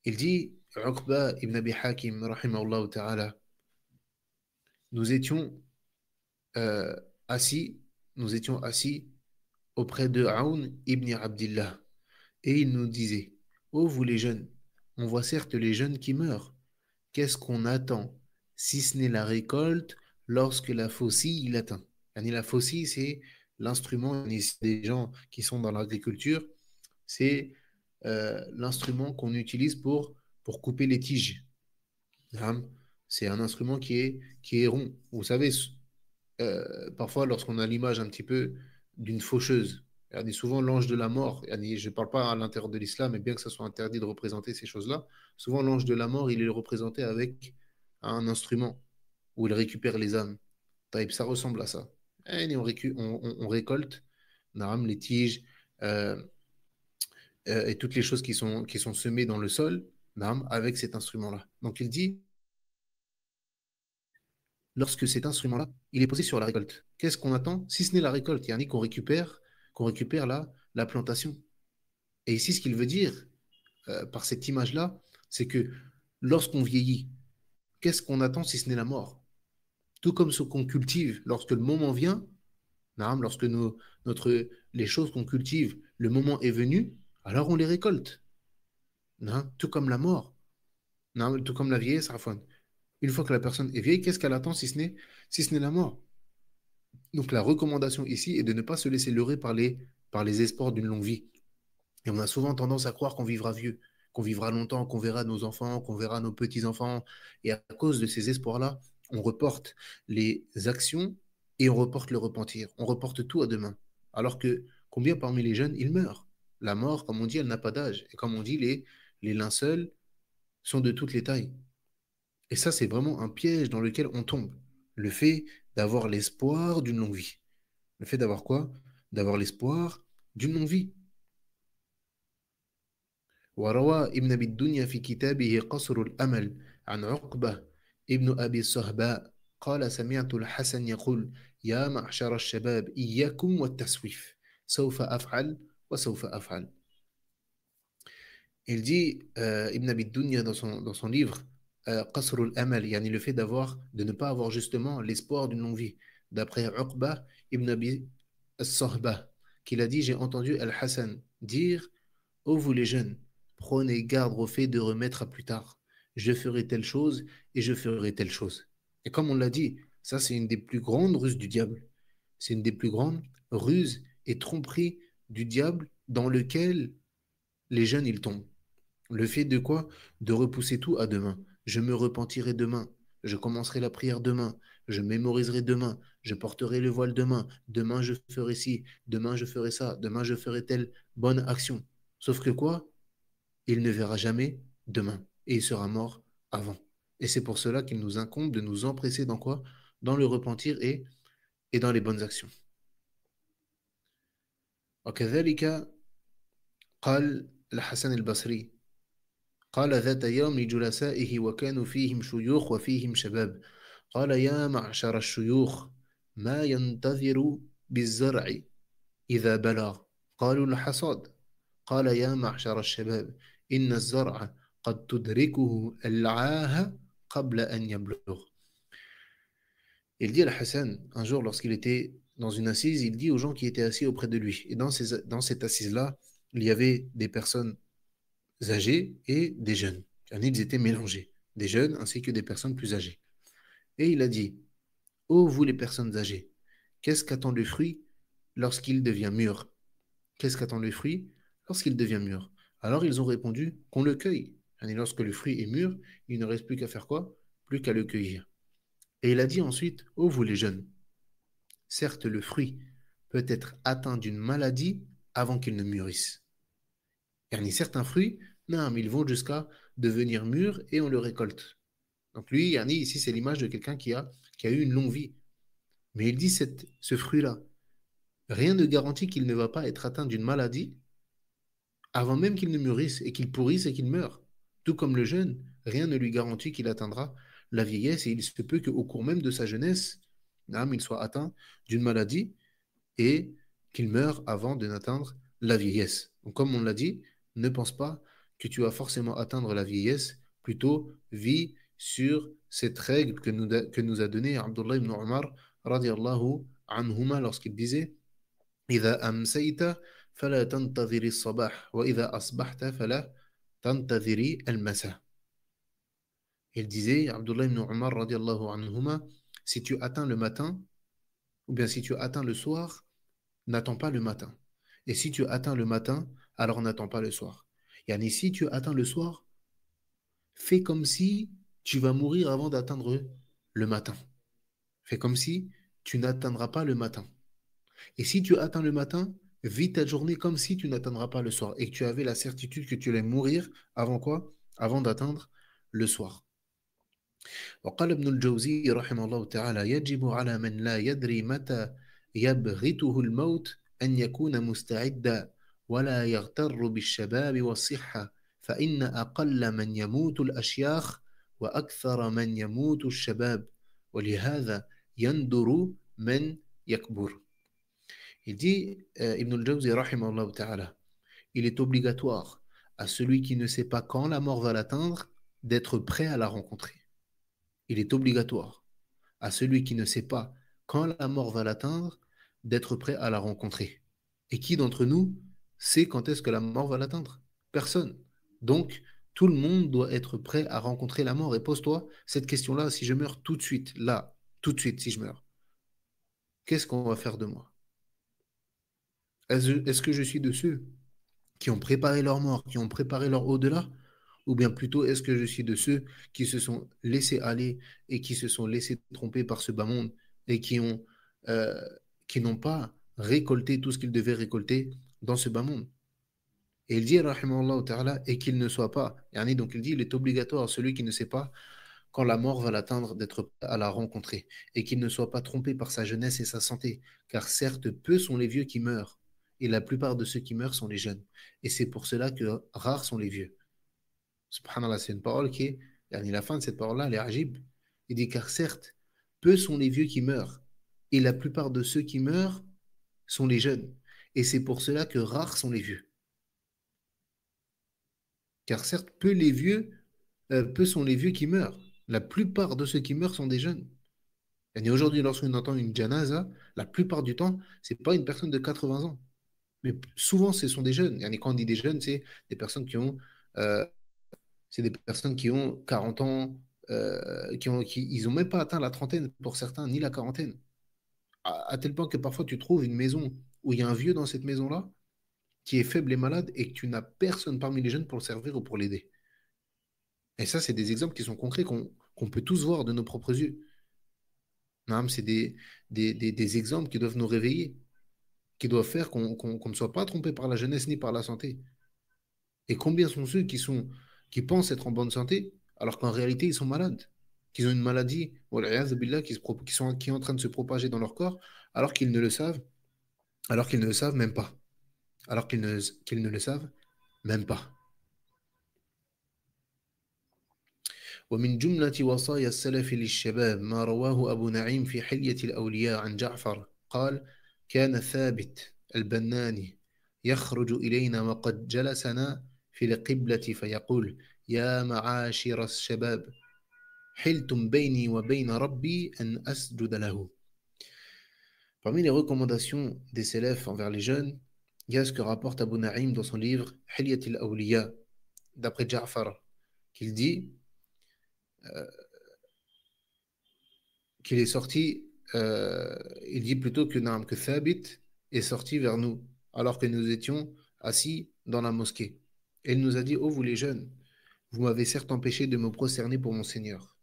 Il dit, Uqba ibn Abi Hakim, rahimahullah ta'ala, nous étions euh, assis, nous étions assis auprès de Aoun ibn Abdillah, et il nous disait, ô vous les jeunes, on voit certes les jeunes qui meurent. Qu'est-ce qu'on attend, si ce n'est la récolte lorsque la faucille l'atteint? La faucille, c'est l'instrument, des gens qui sont dans l'agriculture, c'est l'instrument qu'on utilise pour couper les tiges. Naam. C'est un instrument qui est rond. Vous savez, parfois, lorsqu'on a l'image un petit peu d'une faucheuse, souvent l'ange de la mort, je ne parle pas à l'intérieur de l'islam, mais bien que ça soit interdit de représenter ces choses-là, souvent l'ange de la mort, il est représenté avec un instrument où il récupère les âmes. Taïb, ça ressemble à ça. Et on récolte naam, les tiges euh, et toutes les choses qui sont semées dans le sol naam, avec cet instrument-là. Donc il dit, lorsque cet instrument-là, il est posé sur la récolte. Qu'est-ce qu'on attend? Si ce n'est la récolte, il y a qu'on récupère la plantation. Et ici, ce qu'il veut dire par cette image-là, c'est que lorsqu'on vieillit, qu'est-ce qu'on attend si ce n'est la mort? Tout comme ce qu'on cultive, lorsque le moment vient, lorsque les choses qu'on cultive, le moment est venu, alors on les récolte. Tout comme la mort, tout comme la vieillesse, Rafwan. Une fois que la personne est vieille, qu'est-ce qu'elle attend si ce n'est la mort? Donc la recommandation ici est de ne pas se laisser leurrer par les espoirs d'une longue vie. Et on a souvent tendance à croire qu'on vivra vieux, qu'on vivra longtemps, qu'on verra nos enfants, qu'on verra nos petits-enfants. Et à cause de ces espoirs-là, on reporte les actions et on reporte le repentir. On reporte tout à demain. Alors que combien parmi les jeunes, ils meurent? La mort, comme on dit, elle n'a pas d'âge. Et comme on dit, les linceuls sont de toutes les tailles. Et ça, c'est vraiment un piège dans lequel on tombe. Le fait d'avoir l'espoir d'une longue vie. Le fait d'avoir quoi? D'avoir l'espoir d'une longue vie. وروى ابن أبي الدنيا في كتابه قصر الأمل عن عقبة ابن أبي الصهباء قال سمعت الحسن يقول يا معشر الشباب إياكم والتسويف سوف أفعل وسوف أفعل. Il dit, Ibn Abi Dunya dans son livre, Qasr al-Amal, yani le fait de ne pas avoir justement l'espoir d'une longue vie. D'après Uqba Ibn Abi al-Sahba, qu'il a dit, j'ai entendu Al-Hassan dire, ô vous les jeunes, prenez garde au fait de remettre à plus tard. Je ferai telle chose et je ferai telle chose. Et comme on l'a dit, ça c'est une des plus grandes ruses du diable. C'est une des plus grandes ruses et tromperies du diable dans lequel les jeunes ils tombent. Le fait de quoi? De repousser tout à demain. Je me repentirai demain. Je commencerai la prière demain. Je mémoriserai demain. Je porterai le voile demain. Demain, je ferai ci. Demain, je ferai ça. Demain, je ferai telle bonne action. Sauf que quoi? Il ne verra jamais demain. Et il sera mort avant. Et c'est pour cela qu'il nous incombe de nous empresser dans quoi? Dans le repentir et dans les bonnes actions. وكذلك قال الحسن البصري قال ذات يوم لجلسائه وكانوا فيهم شيوخ وفيهم شباب قال يا معشر الشيوخ ما ينتظر بالزرع إذا بلغ قالوا الحصاد قال يا معشر الشباب إن الزرع قد تدركه العاهة قبل أن يبلغ. Il dit à Hassan, un jour lorsqu'il était dans une assise, il dit aux gens qui étaient assis auprès de lui. Et dans cette assise-là, il y avait des personnes âgés et des jeunes. Ils étaient mélangés, des jeunes ainsi que des personnes plus âgées. Et il a dit, ô vous les personnes âgées, qu'est-ce qu'attend le fruit lorsqu'il devient mûr? Qu'est-ce qu'attend le fruit lorsqu'il devient mûr? Alors ils ont répondu qu'on le cueille. Et lorsque le fruit est mûr, il ne reste plus qu'à faire quoi? Plus qu'à le cueillir. Et il a dit ensuite, ô vous les jeunes, certes le fruit peut être atteint d'une maladie avant qu'il ne mûrisse. Certains fruits, non, ils vont jusqu'à devenir mûrs et on le récolte. Donc lui, ici, c'est l'image de quelqu'un qui a eu une longue vie. Mais il dit, ce fruit-là, rien ne garantit qu'il ne va pas être atteint d'une maladie avant même qu'il ne mûrisse et qu'il pourrisse et qu'il meure. Tout comme le jeune, rien ne lui garantit qu'il atteindra la vieillesse et il se peut qu'au cours même de sa jeunesse, il soit atteint d'une maladie et qu'il meure avant de n'atteindre la vieillesse. Donc, comme on l'a dit, ne pense pas que tu vas forcément atteindre la vieillesse, plutôt vis sur cette règle que nous a donnée Abdullah ibn Omar radiallahu anhuma lorsqu'il disait إذا أمسيت فلا تنتظري الصباح وإذا أصبحت فلا تنتظري المساء. Il disait, Abdullah ibn Omar radiallahu anhuma, si tu atteins le matin, ou bien si tu atteins le soir, n'attends pas le matin. Et si tu atteins le matin, alors n'attends pas le soir. Si tu atteins le soir, fais comme si tu vas mourir avant d'atteindre le matin. Fais comme si tu n'atteindras pas le matin. Et si tu atteins le matin, vis ta journée comme si tu n'atteindras pas le soir et que tu avais la certitude que tu allais mourir avant quoi? Avant d'atteindre le soir. وقال ابن الجوزي رحمه الله تعالى يجب على من لا يدري متى يبغته الموت أن يكون مستعدا ولا يغتر بالشباب والصحة فإن أقل من يموت الأشياخ وأكثر من يموت الشباب ولهذا يندر من يكبر. Il dit, Ibn al-Jawzi, rahimahullah ta'ala, il est obligatoire à celui qui ne sait pas quand la mort va l'atteindre d'être prêt à la rencontrer. Il est obligatoire à celui qui ne sait pas quand la mort va l'atteindre d'être prêt à la rencontrer. Et qui d'entre nous sait quand est-ce que la mort va l'atteindre? Personne. Donc, tout le monde doit être prêt à rencontrer la mort. Et pose-toi cette question-là, si je meurs tout de suite, là, tout de suite, si je meurs, qu'est-ce qu'on va faire de moi? Est-ce que je suis de ceux qui ont préparé leur mort, qui ont préparé leur au-delà? Ou bien plutôt, est-ce que je suis de ceux qui se sont laissés aller et qui se sont laissés tromper par ce bas monde et euh, qui n'ont pas récolté tout ce qu'ils devaient récolter dans ce bas monde? Et il dit, rahimahullah ta'ala, et qu'il ne soit pas. Donc il dit, il est obligatoire à celui qui ne sait pas quand la mort va l'atteindre d'être prêt à la rencontrer et qu'il ne soit pas trompé par sa jeunesse et sa santé. Car certes, peu sont les vieux qui meurent et la plupart de ceux qui meurent sont les jeunes. Et c'est pour cela que rares sont les vieux. Subhanallah, c'est une parole qui est. La fin de cette parole-là, elle est agib. Il dit car certes, peu sont les vieux qui meurent et la plupart de ceux qui meurent sont les jeunes. Et c'est pour cela que rares sont les vieux. Car certes, peu sont les vieux qui meurent. La plupart de ceux qui meurent sont des jeunes. Et aujourd'hui, lorsqu'on entend une janaza, la plupart du temps, c'est pas une personne de 80 ans. Mais souvent, ce sont des jeunes. Quand on dit des jeunes, c'est des personnes qui ont, euh, c'est des personnes qui ont 40 ans, ils n'ont même pas atteint la trentaine pour certains, ni la quarantaine. À tel point que parfois, tu trouves une maison où il y a un vieux dans cette maison-là qui est faible et malade et que tu n'as personne parmi les jeunes pour le servir ou pour l'aider. Et ça, c'est des exemples qui sont concrets qu'on peut tous voir de nos propres yeux. Non, c'est des exemples qui doivent nous réveiller, qui doivent faire qu'on ne soit pas trompé par la jeunesse ni par la santé. Et combien sont ceux qui pensent être en bonne santé, alors qu'en réalité, ils sont malades, qu'ils ont une maladie, billah, qui est en train de se propager dans leur corps, alors qu'ils ne le savent, alors qu'ils ne le savent même pas. Alors qu'ils ne le savent même pas. ومن جملة وصايا السلف للشباب ما رواه أبو نعيم في حلية الأولياء عن جعفر قال كان ثابت البناني يخرج إلينا وقد جلسنا في القبلة فيقول يا معاشر الشباب حلتم بيني وبين ربي أن أسجد له. Parmi les recommandations des salafs envers les jeunes, il y a ce que rapporte Abu Na'im dans son livre Hilyat al-Awliya, d'après Ja'far, qu'il dit qu'il est sorti, il dit plutôt que Thabit est sorti vers nous, alors que nous étions assis dans la mosquée. Et il nous a dit, oh vous les jeunes, vous m'avez certes empêché de me prosterner pour mon Seigneur.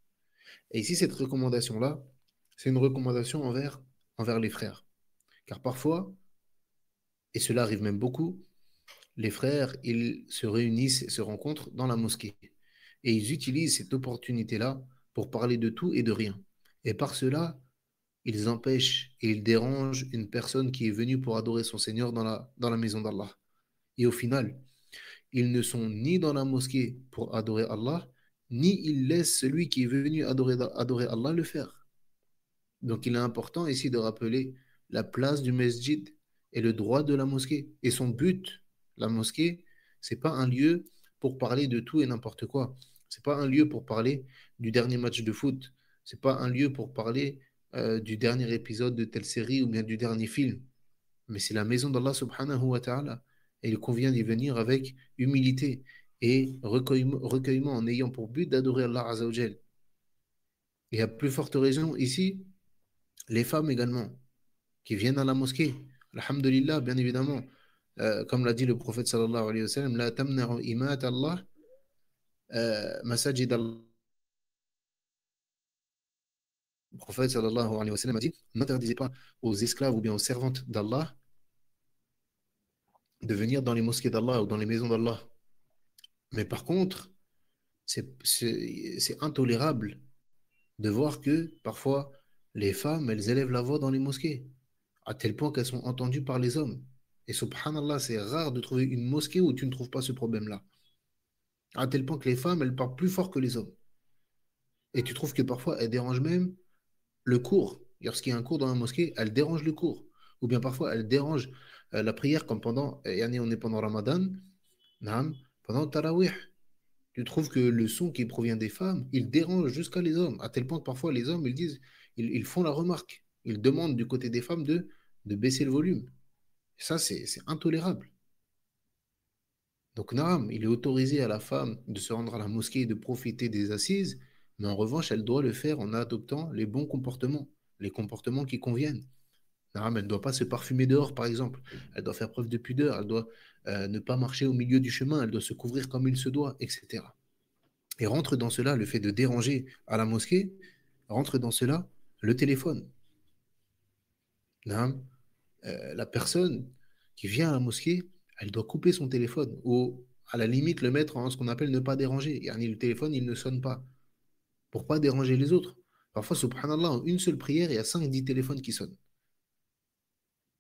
Et ici, cette recommandation-là, c'est une recommandation envers les frères. Car parfois, et cela arrive même beaucoup, les frères, ils se réunissent et se rencontrent dans la mosquée. Et ils utilisent cette opportunité-là pour parler de tout et de rien. Et par cela, ils empêchent et ils dérangent une personne qui est venue pour adorer son Seigneur dans la maison d'Allah. Et au final, ils ne sont ni dans la mosquée pour adorer Allah, ni ils laissent celui qui est venu adorer Allah le faire. Donc il est important ici de rappeler la place du masjid et le droit de la mosquée. Et son but, la mosquée, c'est pas un lieu pour parler de tout et n'importe quoi. C'est pas un lieu pour parler du dernier match de foot. C'est pas un lieu pour parler du dernier épisode de telle série ou bien du dernier film. Mais c'est la maison d'Allah subhanahu wa ta'ala. Et il convient d'y venir avec humilité et recueillement en ayant pour but d'adorer Allah Azzawajal. Et à plus forte raison ici, les femmes également, qui viennent à la mosquée. Alhamdulillah, bien évidemment. Comme l'a dit le prophète sallallahu alayhi wa sallam, la tamna'u imat Allah, masajid Allah. Le prophète sallallahu alayhi wa sallam a dit, n'interdisez pas aux esclaves ou bien aux servantes d'Allah de venir dans les mosquées d'Allah ou dans les maisons d'Allah. Mais par contre, c'est intolérable de voir que parfois les femmes, elles élèvent la voix dans les mosquées, à tel point qu'elles sont entendues par les hommes. Et subhanallah, c'est rare de trouver une mosquée où tu ne trouves pas ce problème-là. À tel point que les femmes, elles parlent plus fort que les hommes. Et tu trouves que parfois, elles dérangent même le cours. Lorsqu'il y a un cours dans la mosquée, elles dérangent le cours. Ou bien parfois, elles dérangent la prière, comme pendant, yani on est pendant Ramadan, naam, pendant le Tarawih. Tu trouves que le son qui provient des femmes, il dérange jusqu'à les hommes, à tel point que parfois les hommes, ils disent, ils font la remarque. Ils demandent du côté des femmes de baisser le volume. Ça, c'est intolérable. Donc, naam, il est autorisé à la femme de se rendre à la mosquée et de profiter des assises, mais en revanche, elle doit le faire en adoptant les bons comportements, les comportements qui conviennent. Naam, elle ne doit pas se parfumer dehors, par exemple. Elle doit faire preuve de pudeur, elle doit ne pas marcher au milieu du chemin, elle doit se couvrir comme il se doit, etc. Et rentre dans cela le fait de déranger à la mosquée, rentre dans cela le téléphone. Naam, la personne qui vient à la mosquée, elle doit couper son téléphone ou à la limite le mettre en ce qu'on appelle ne pas déranger. Yani le téléphone, il ne sonne pas pour pas déranger les autres. Parfois, subhanallah, en une seule prière, il y a 5 10 téléphones qui sonnent.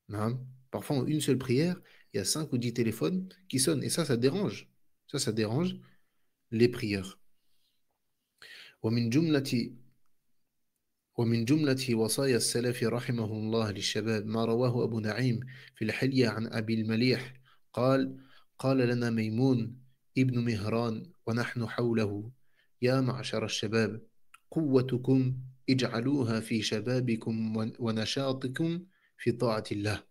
Naam. Parfois, en une seule prière, il y a 5 ou 10 téléphones qui sonnent. Et ça dérange. Ça dérange les prières. ومن جملة ومن جملة وصايا السلف رحمه الله للشباب ما رواه أبو نعيم في الحلية عن أبي المليح قال قال لنا ميمون ابن مهران ونحن حوله يا معشر الشباب قوتكم اجعلوها في شبابكم ونشاطكم في طاعة الله.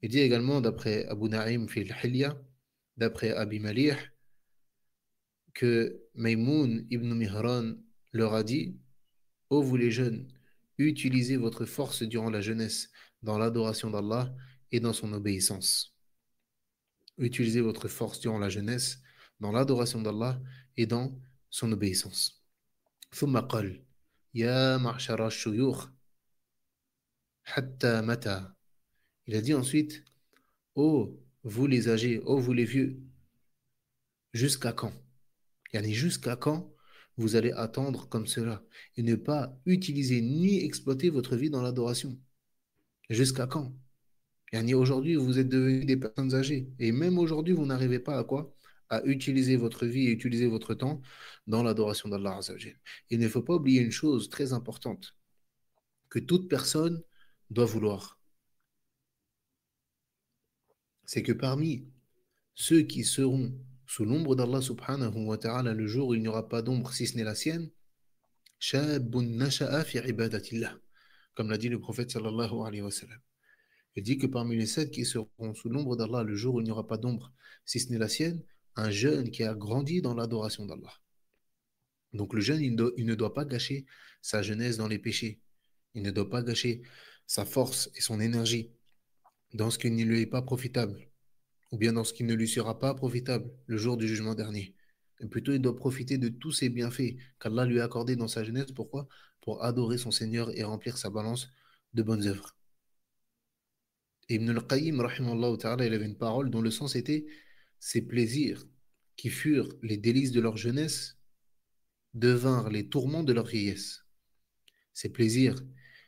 Il dit également d'après Abu Naïm fi al-Hilya, d'après Abi Malih, que Maymoun ibn Mihran leur a dit: ô vous les jeunes, utilisez votre force durant la jeunesse dans l'adoration d'Allah et dans son obéissance. Utilisez votre force durant la jeunesse dans l'adoration d'Allah et dans son obéissance. ثم قال يا معشر الشيوخ حتى متى. Il a dit ensuite: ô vous les âgés, ô vous les vieux, jusqu'à quand? Yani jusqu'à quand vous allez attendre comme cela et ne pas utiliser ni exploiter votre vie dans l'adoration? Jusqu'à quand? Yani aujourd'hui, vous êtes devenus des personnes âgées. Et même aujourd'hui, vous n'arrivez pas à quoi? À utiliser votre vie et utiliser votre temps dans l'adoration d'Allah Azza wa Jal. Il ne faut pas oublier une chose très importante que toute personne doit vouloir. C'est que parmi ceux qui seront sous l'ombre d'Allah subhanahu wa ta'ala le jour où il n'y aura pas d'ombre si ce n'est la sienne, shabun nasha'a fi ibadatillah, comme l'a dit le prophète sallallahu alayhi wa sallam. Il dit que parmi les 7 qui seront sous l'ombre d'Allah le jour où il n'y aura pas d'ombre, si ce n'est la sienne, un jeune qui a grandi dans l'adoration d'Allah. Donc le jeune, il ne doit pas gâcher sa jeunesse dans les péchés. Il ne doit pas gâcher sa force et son énergie dans ce qui ne lui est pas profitable, ou bien dans ce qui ne lui sera pas profitable le jour du jugement dernier. Et plutôt, il doit profiter de tous ces bienfaits qu'Allah lui a accordés dans sa jeunesse. Pourquoi? Pour adorer son Seigneur et remplir sa balance de bonnes œuvres. Et Ibn al-Qayyim, rahimahullah ta'ala, il avait une parole dont le sens était: ces plaisirs qui furent les délices de leur jeunesse devinrent les tourments de leur vieillesse. Ces plaisirs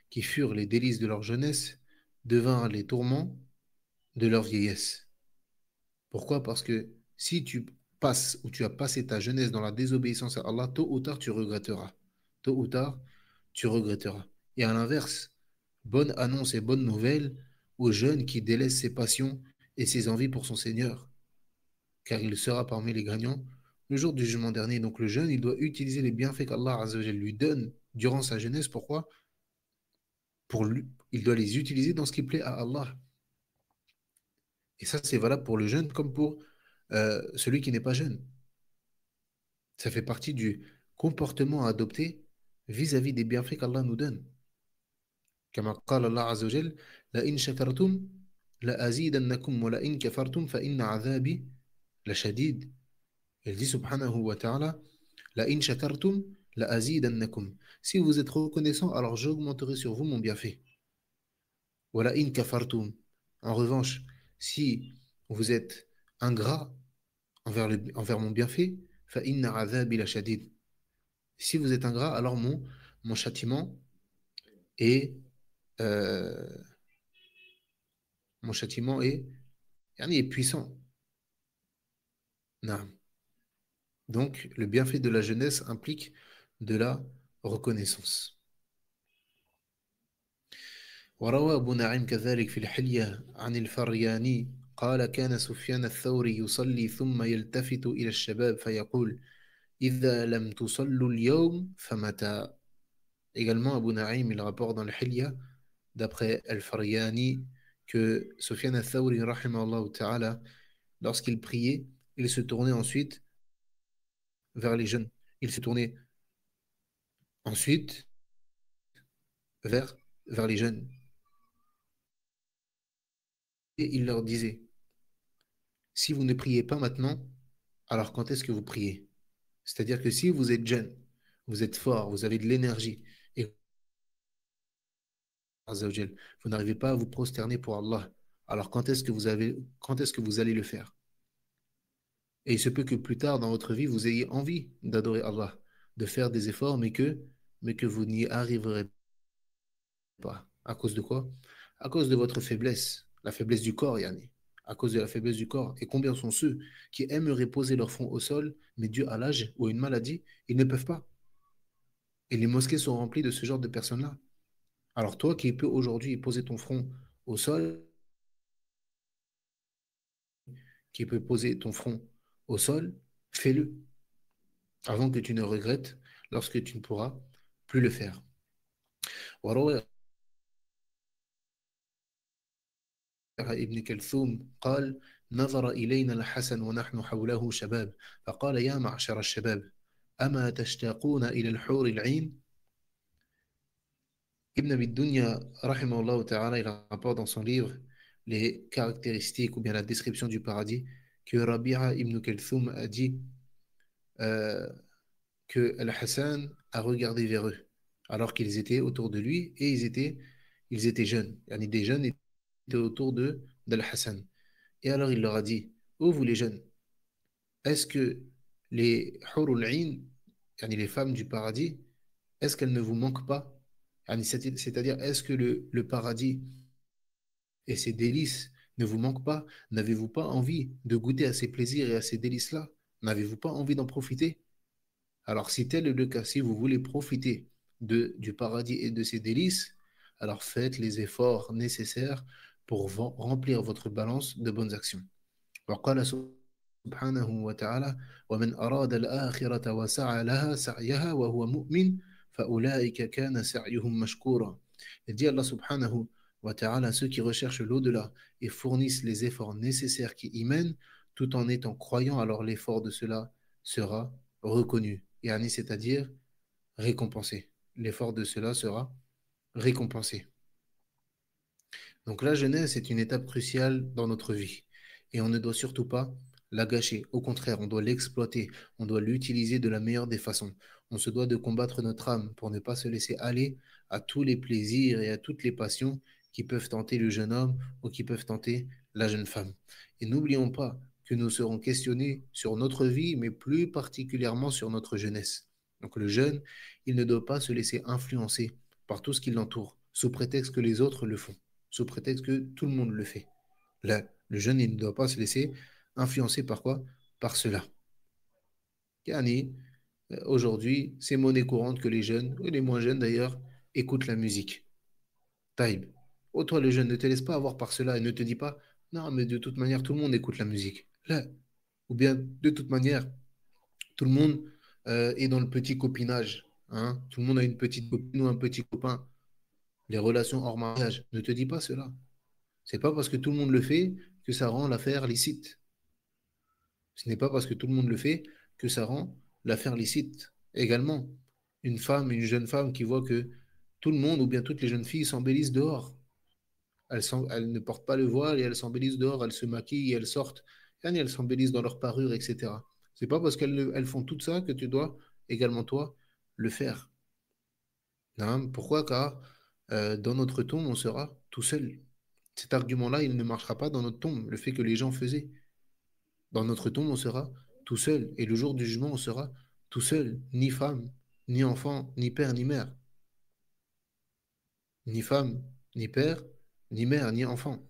qui furent les délices de leur jeunesse devinrent les tourments de leur vieillesse. Pourquoi? Parce que si tu passes ou tu as passé ta jeunesse dans la désobéissance à Allah, tôt ou tard tu regretteras. Tôt ou tard tu regretteras. Et à l'inverse, bonne annonce et bonne nouvelle au jeune qui délaisse ses passions et ses envies pour son Seigneur, car il sera parmi les gagnants le jour du jugement dernier. Donc le jeune, il doit utiliser les bienfaits qu'Allah Azza wa Jalla lui donne durant sa jeunesse. Pourquoi? Pour lui, il doit les utiliser dans ce qui plaît à Allah. Et ça, c'est valable pour le jeune comme pour celui qui n'est pas jeune. Ça fait partie du comportement à adopter vis-à-vis des bienfaits qu'Allah nous donne. كما قال الله عز وجل: لئن شكرتم لأزيدنكم ولئن كفرتم فإن عذابي لشديد. Il dit subhanahu wa ta'ala: لئن شكرتم لأزيدنكم. Si vous êtes reconnaissant, alors j'augmenterai sur vous mon bienfait. ولئن كفرتم. En revanche, si vous êtes ingrat envers mon bienfait, فإن عذابي لشديد. Si vous êtes ingrat, alors mon châtiment est, euh, mon châtiment est, yani est puissant. Naam. Donc, le bienfait de la jeunesse implique de la reconnaissance. وروى أبو نعيم كذلك في الحلية عن الفرياني قال: كان سفيان الثوري يصلي ثم يلتفت إلى الشباب فيقول: إذا لم تصلوا اليوم فمتى. Également, Abu Na'im, il rapporte dans le Hilya, d'après Al-Faryani, que Sufyan al-Thawri, rahimahullah ta'ala, lorsqu'il priait, il se tournait ensuite vers les jeunes. Il se tournait ensuite vers les jeunes. Et il leur disait: si vous ne priez pas maintenant, alors quand est-ce que vous priez? C'est-à-dire que si vous êtes jeune, vous êtes fort, vous avez de l'énergie, et vous n'arrivez pas à vous prosterner pour Allah, alors quand est-ce que vous allez le faire? Et il se peut que plus tard dans votre vie, vous ayez envie d'adorer Allah, de faire des efforts, mais que vous n'y arriverez pas. À cause de quoi? À cause de votre faiblesse, la faiblesse du corps, yani. À cause de la faiblesse du corps. Et combien sont ceux qui aimeraient poser leur front au sol, mais dû à l'âge ou à une maladie, ils ne peuvent pas. Et les mosquées sont remplies de ce genre de personnes-là. Alors toi qui peux aujourd'hui poser ton front au sol, qui peut poser ton front au sol, fais-le avant que tu ne regrettes lorsque tu ne pourras plus le faire. وروى ابن كلثوم قال: نظر إلينا الحسن ونحن حوله شباب فقال: يا معشر الشباب أما تشتاقون إلى الحور العين. Ibn Abi Dunya, rahimahullah ta'ala, il rapporte dans son livre les caractéristiques ou bien la description du paradis que Rabi'a ibn Kalthoum a dit euh, que Al-Hassan a regardé vers eux alors qu'ils étaient autour de lui et ils étaient jeunes. Yani des jeunes étaient autour d'Al-Hassan. Et alors il leur a dit: ô vous les jeunes, est-ce que les hurul ain, yani les femmes du paradis, est-ce qu'elles ne vous manquent pas? Yani c'est-à-dire, est-ce que le paradis et ses délices ne vous manquent pas? N'avez-vous pas envie de goûter à ces plaisirs et à ces délices-là? N'avez-vous pas envie d'en profiter? Alors, si tel est le cas, si vous voulez profiter du paradis et de ses délices, alors faites les efforts nécessaires pour remplir votre balance de bonnes actions. وقال سبحانه وتعالى: ومن أراد الآخرة وسعى لها سعيها وهو مؤمن فأولئك كان سعيهم مشكورا. Il dit Allah subhanahu wa ta'ala: ceux qui recherchent l'au-delà et fournissent les efforts nécessaires qui y mènent, tout en étant croyants, alors l'effort de cela sera reconnu. Yani, c'est-à-dire récompensé. L'effort de cela sera récompensé. Donc la jeunesse est une étape cruciale dans notre vie. Et on ne doit surtout pas la gâcher. Au contraire, on doit l'exploiter, on doit l'utiliser de la meilleure des façons. On se doit de combattre notre âme pour ne pas se laisser aller à tous les plaisirs et à toutes les passions qui peuvent tenter le jeune homme ou qui peuvent tenter la jeune femme. Et n'oublions pas que nous serons questionnés sur notre vie, mais plus particulièrement sur notre jeunesse. Donc le jeune, il ne doit pas se laisser influencer par tout ce qui l'entoure, sous prétexte que les autres le font, sous prétexte que tout le monde le fait. Là, le jeune, il ne doit pas se laisser influencer par quoi? Par cela. Yani, aujourd'hui, c'est monnaie courante que les jeunes, et les moins jeunes d'ailleurs, écoutent la musique. Taïb. Oh, toi, le jeune, ne te laisse pas avoir par cela et ne te dis pas, non, mais de toute manière, tout le monde écoute la musique. Là. Ou bien, de toute manière, tout le monde est dans le petit copinage. Hein. Tout le monde a une petite copine ou un petit copain. Les relations hors mariage. Ne te dis pas cela. C'est pas parce que tout le monde le fait que ça rend l'affaire licite. Ce n'est pas parce que tout le monde le fait que ça rend l'affaire licite. Également, une femme, une jeune femme qui voit que tout le monde ou bien toutes les jeunes filles s'embellissent dehors. Elles ne portent pas le voile et elles s'embellissent dehors, elles se maquillent et elles sortent. Yani, elles s'embellissent dans leur parure, etc. C'est pas parce elles font tout ça que tu dois également, toi, le faire. Hein. Pourquoi? Car dans notre tombe, on sera tout seul. Cet argument-là, il ne marchera pas dans notre tombe, le fait que les gens faisaient. Dans notre tombe, on sera tout seul. Et le jour du jugement, on sera tout seul. Ni femme, ni enfant, ni père, ni mère. Ni femme, ni père, ni mère, ni enfant.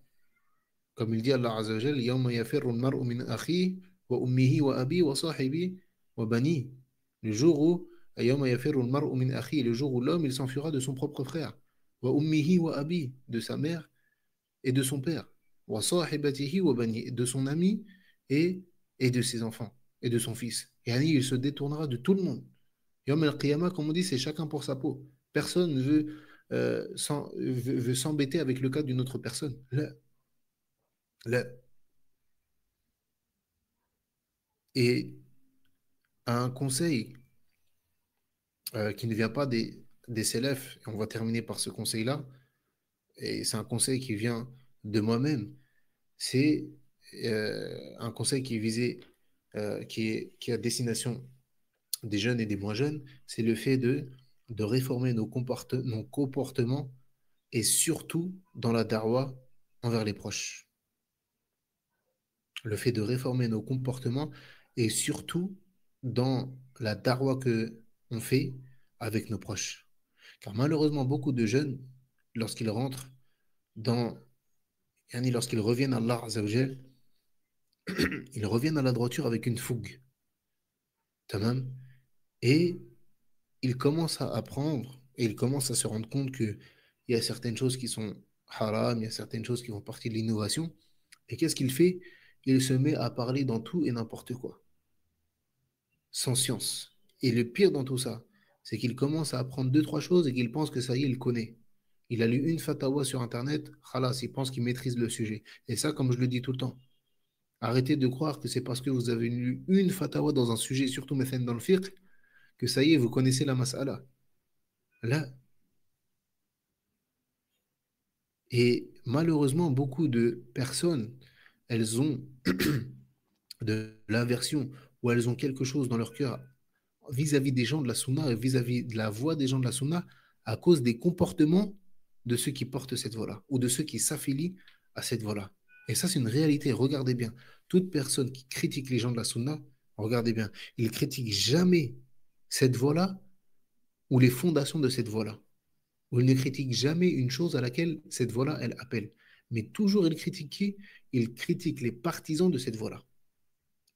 Comme il dit Allah Azza wa Jal, يَوْمَ يَفِرُّ الْمَرْءُ مِنْ أَخِيهِ وَأُمِّهِ وَأَبِيهِ وَصَاحِبِهِ وَبَنِيهِ. Le jour où يَوْمَ يَفِرُّ الْمَرْءُ مِنْ أَخِيهِ, le jour où l'homme il s'enfuira de son propre frère. وَأُمِّهِ وَأَبِيهِ, de sa mère et de son père. وَصَاحِبَتِهِ وَبَنِيهِ, de son ami et, et de ses enfants et de son fils. Et Ali, il se détournera de tout le monde. Yom al-Qiyamah, comme on dit, c'est chacun pour sa peau. Personne ne veut s'embêter avec le cas d'une autre personne. Là, là. Et un conseil qui ne vient pas des célèbres, et on va terminer par ce conseil-là, et c'est un conseil qui vient de moi-même, c'est un conseil qui est visé, qui est à destination des jeunes et des moins jeunes, c'est le fait de réformer nos comportements et surtout dans la darwa envers les proches. Le fait de réformer nos comportements et surtout dans la darwa que on fait avec nos proches. Car malheureusement, beaucoup de jeunes, lorsqu'ils rentrent dans, yani lorsqu'ils reviennent à Allah Azza wa Jal, ils reviennent à la droiture avec une fougue. Tamam. Et ils commencent à apprendre et ils commencent à se rendre compte qu'il y a certaines choses qui sont haram, il y a certaines choses qui font partie de l'innovation. Et qu'est-ce qu'il fait? Il se met à parler dans tout et n'importe quoi, sans science. Et le pire dans tout ça, c'est qu'il commence à apprendre deux, trois choses et qu'il pense que ça y est, il connaît. Il a lu une fatawa sur Internet, khalas, il pense qu'il maîtrise le sujet. Et ça, comme je le dis tout le temps, arrêtez de croire que c'est parce que vous avez lu une fatawa dans un sujet, surtout maintenant dans le fiqh, que ça y est, vous connaissez la mas'ala. Là, et malheureusement, beaucoup de personnes, elles ont de l'aversion ou elles ont quelque chose dans leur cœur vis-à-vis des gens de la Sunna et vis-à-vis de la voix des gens de la Sunna à cause des comportements de ceux qui portent cette voie-là ou de ceux qui s'affilient à cette voie-là. Et ça, c'est une réalité. Regardez bien. Toute personne qui critique les gens de la Sunna, regardez bien, il ne critique jamais cette voie-là ou les fondations de cette voie-là. Ou il ne critique jamais une chose à laquelle cette voie-là, elle appelle. Mais toujours, il critique qui? Il critique les partisans de cette voie-là.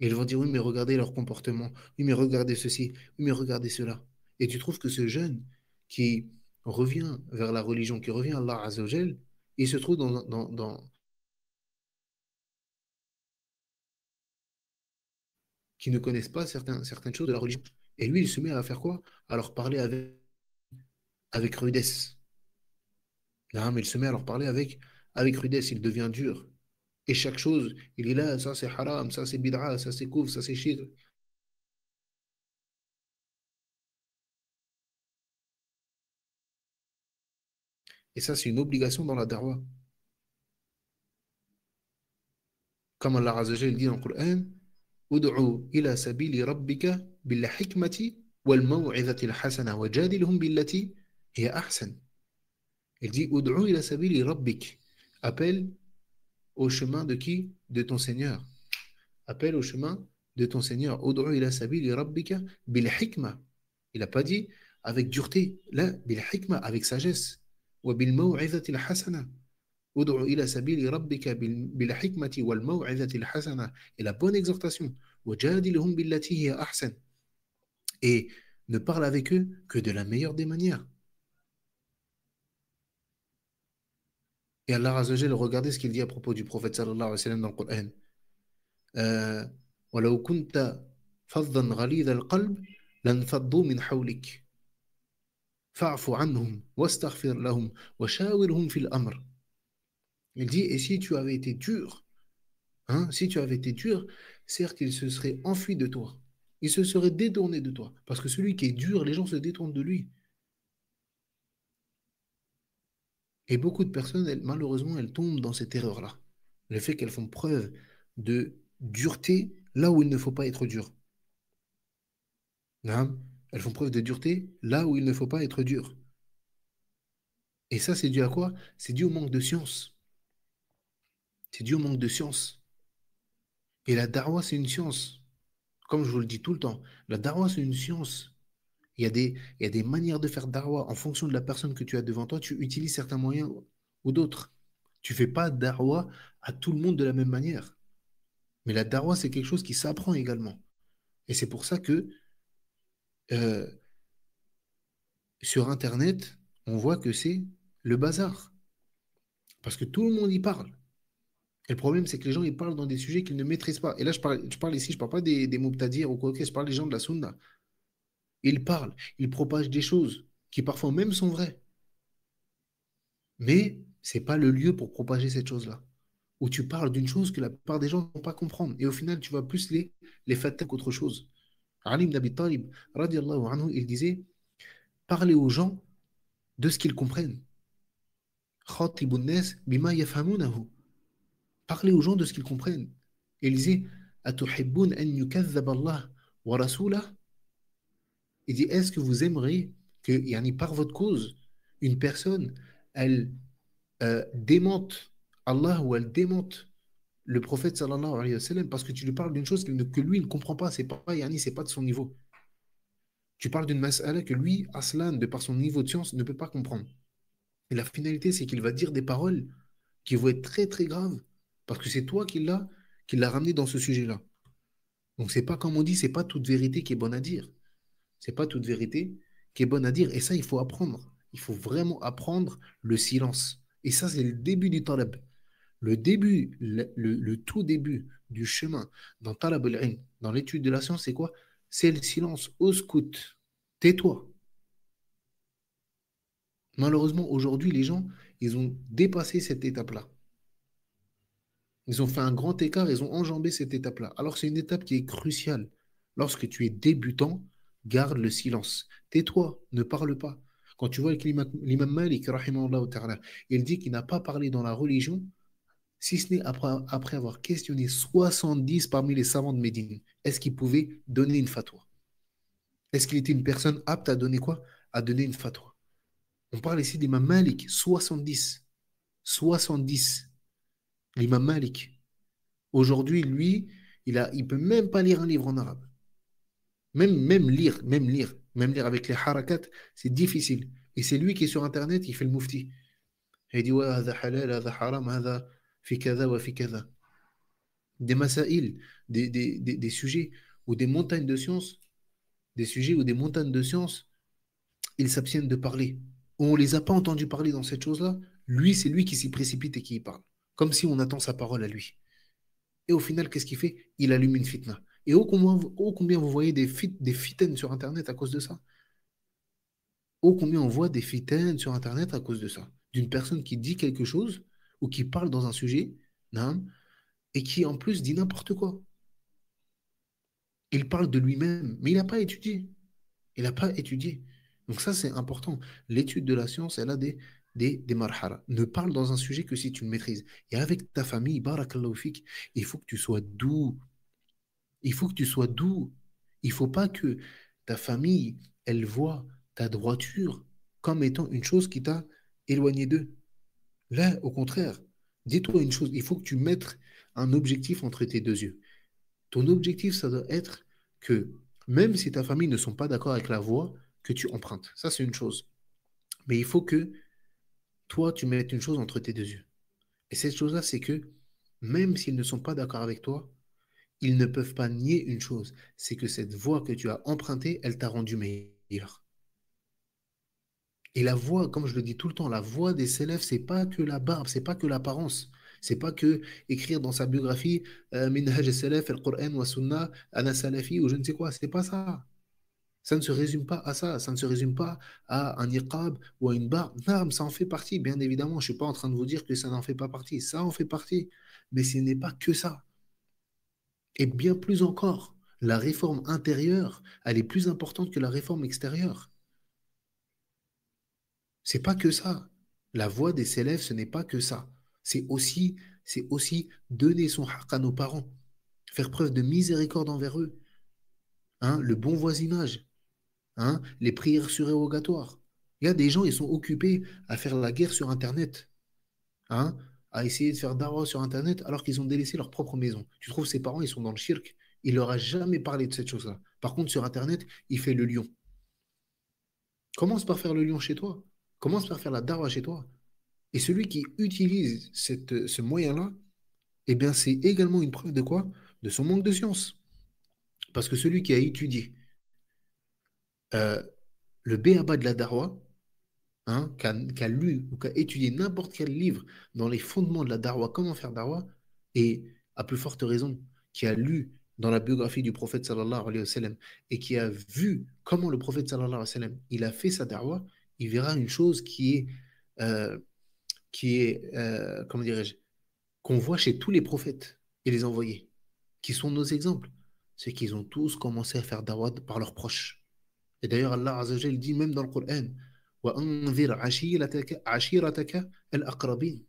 Et ils vont dire, oui, mais regardez leur comportement. Oui, mais regardez ceci. Oui, mais regardez cela. Et tu trouves que ce jeune qui revient vers la religion, qui revient à Allah Azzawajal, il se trouve qui ne connaissent pas certaines choses de la religion. Et lui, il se met à faire quoi? À leur parler avec rudesse. Là, mais il se met à leur parler avec rudesse. Il devient dur. Et chaque chose, il est là, ça c'est haram, ça c'est bid'a, ça c'est kouf, ça c'est shirk. Et ça, c'est une obligation dans la darwa. Comme Allah Azza wa Jalla dit dans le Coran, Ud'u ila sabili rabbika bil hikmati wal maw'izati al hasana wajadilhum billati hiya ahsan. Il dit Ud'u ila sabili rabbik. Appelle au chemin de qui? De ton Seigneur. Appelle au chemin de ton Seigneur. Ud'u ila sabili rabbika bil hikma. Il n'a pas dit avec dureté. Là, bil hikma, avec sagesse. Wa bil maw'izati al hasana. Ud'u ila sabili rabbika bil hikmati wal maw'izati al hasana. Et la bonne exhortation. Wajadilhum billati hiya ahsan. Et ne parle avec eux que de la meilleure des manières. Et Allah Azza wa Jal, regardez ce qu'il dit à propos du prophète sallallahu alayhi wa sallam dans le Coran. ولو كنت فظا غليظ القلب لانفضوا من حولك فاعف عنهم واستغفر لهم وشاورهم في الأمر. Il dit, et si tu avais été dur, hein, si tu avais été dur, certes, ils se seraient enfuis de toi. Ils se seraient détournés de toi. Parce que celui qui est dur, les gens se détournent de lui. Et beaucoup de personnes, malheureusement, elles tombent dans cette erreur-là. Le fait qu'elles font preuve de dureté là où il ne faut pas être dur. Naam. Elles font preuve de dureté là où il ne faut pas être dur. Et ça, c'est dû à quoi? C'est dû au manque de science. C'est dû au manque de science. Et la darwa, c'est une science. Comme je vous le dis tout le temps, la darwa, c'est une science. Il y a des manières de faire darwa en fonction de la personne que tu as devant toi. Tu utilises certains moyens ou d'autres. Tu ne fais pas darwa à tout le monde de la même manière. Mais la darwa, c'est quelque chose qui s'apprend également. Et c'est pour ça que euh, sur Internet, on voit que c'est le bazar. Parce que tout le monde y parle. Et le problème, c'est que les gens, ils parlent dans des sujets qu'ils ne maîtrisent pas. Et là, je parle ici, je ne parle pas des Moubtadirs ou quoi que, je parle des gens de la Sunna. Ils parlent, ils propagent des choses qui parfois même sont vraies. Mais ce n'est pas le lieu pour propager cette chose-là. Où tu parles d'une chose que la plupart des gens ne vont pas comprendre. Et au final, tu vas plus les fatter qu'autre chose. Ali ibn Abi Talib, radiallahu anhu, il disait, parlez aux gens de ce qu'ils comprennent. Khatibun nas bima yafhamunahu. Parlez aux gens de ce qu'ils comprennent. Et il disait, Atuhibbun an yukazzab Allah wa rasulah. Il dit, est-ce que vous aimeriez que, yani, par votre cause, une personne, elle démente Allah ou elle démente le prophète sallallahu alayhi wa sallam parce que tu lui parles d'une chose que lui ne comprend pas, yani, c'est pas de son niveau. Tu parles d'une mas'ala que lui, Aslan, de par son niveau de science, ne peut pas comprendre. Et la finalité, c'est qu'il va dire des paroles qui vont être très très graves parce que c'est toi qui l'a ramené dans ce sujet-là. Donc c'est pas comme on dit, c'est pas toute vérité qui est bonne à dire. C'est pas toute vérité qui est bonne à dire. Et ça, il faut apprendre. Il faut vraiment apprendre le silence. Et ça, c'est le début du talab. Le début, le tout début du chemin dans talab al-ilm, dans l'étude de la science, c'est quoi? C'est le silence. Au scout. Tais-toi. Malheureusement, aujourd'hui, les gens, ils ont dépassé cette étape-là. Ils ont fait un grand écart, ils ont enjambé cette étape-là. Alors, c'est une étape qui est cruciale. Lorsque tu es débutant, garde le silence. Tais-toi, ne parle pas. Quand tu vois que l'imam Malik, rahimahullah ta'ala, il dit qu'il n'a pas parlé dans la religion, si ce n'est après avoir questionné 70 parmi les savants de Médine. Est-ce qu'il pouvait donner une fatwa? Est-ce qu'il était une personne apte à donner quoi? À donner une fatwa. On parle ici d'imam Malik, 70. 70. L'imam Malik. Aujourd'hui, lui, il peut même pas lire un livre en arabe. Même lire avec les harakat, c'est difficile. Et c'est lui qui est sur Internet, il fait le mufti. Et il dit, ouais, هذا halal, هذا haram, هذا في كذا وفي كذا. Des masaïl, des sujets ou des montagnes de sciences, des sujets ou des montagnes de sciences, ils s'abstiennent de parler. On ne les a pas entendus parler dans cette chose-là. Lui, c'est lui qui s'y précipite et qui y parle. Comme si on attend sa parole à lui. Et au final, qu'est-ce qu'il fait? Il allume une fitna. Et ô combien vous voyez des fitaines sur Internet à cause de ça? Ô combien on voit des fitaines sur Internet à cause de ça? D'une personne qui dit quelque chose ou qui parle dans un sujet, naam, et qui en plus dit n'importe quoi. Il parle de lui-même, mais il n'a pas étudié. Il n'a pas étudié. Donc ça, c'est important. L'étude de la science, elle a des marhala. Ne parle dans un sujet que si tu le maîtrises. Et avec ta famille, barakallahu fik, il faut que tu sois doux. Il faut que tu sois doux. Il faut pas que ta famille, elle voit ta droiture comme étant une chose qui t'a éloigné d'eux. Là, au contraire, dis-toi une chose, il faut que tu mettes un objectif entre tes deux yeux. Ton objectif, ça doit être que même si ta famille ne sont pas d'accord avec la voie que tu empruntes, ça c'est une chose. Mais il faut que toi, tu mettes une chose entre tes deux yeux. Et cette chose-là, c'est que même s'ils ne sont pas d'accord avec toi, ils ne peuvent pas nier une chose, c'est que cette voie que tu as empruntée, elle t'a rendu meilleur. Et la voix, comme je le dis tout le temps, la voix des célèbres, c'est pas que la barbe, c'est pas que l'apparence. C'est pas que écrire dans sa biographie Minhaj al-Salaf, al-Qur'an wa Sunnah, Ana Salafi ou je ne sais quoi. C'est pas ça. Ça ne se résume pas à ça. Ça ne se résume pas à un niqab ou à une barbe. Non, ça en fait partie, bien évidemment. Je suis pas en train de vous dire que ça n'en fait pas partie. Ça en fait partie. Mais ce n'est pas que ça. Et bien plus encore, la réforme intérieure, elle est plus importante que la réforme extérieure. C'est pas que ça. La voix des élèves, ce n'est pas que ça. C'est aussi, c'est aussi donner son haqq à nos parents, faire preuve de miséricorde envers eux, hein, le bon voisinage, hein, les prières surérogatoires. Il y a des gens, ils sont occupés à faire la guerre sur Internet, hein, à essayer de faire dawa sur Internet alors qu'ils ont délaissé leur propre maison. Tu trouves ses parents, ils sont dans le shirk. Il leur a jamais parlé de cette chose-là. Par contre, sur Internet, il fait le lion. Commence par faire le lion chez toi. Commence par faire la dawa chez toi. Et celui qui utilise ce moyen-là, eh bien, c'est également une preuve de quoi? De son manque de science. Parce que celui qui a étudié euh, le B.A.-ba de la Darwa, hein, qui a lu ou qui a étudié n'importe quel livre dans les fondements de la Darwa, comment faire Darwa, et à plus forte raison, qui a lu dans la biographie du prophète sallallahu alayhi wa sallam, et qui a vu comment le prophète sallallahu alayhi wa sallam, il a fait sa Darwa, il verra une chose euh, comment dirais-je, qu'on voit chez tous les prophètes et les envoyés, qui sont nos exemples, c'est qu'ils ont tous commencé à faire da'wah par leurs proches. Et d'ailleurs, Allah Azza wa Jal dit même dans le Coran, وَأَنذِرْ عَشِيرَتَكَ الْأَقْرَبِينَ.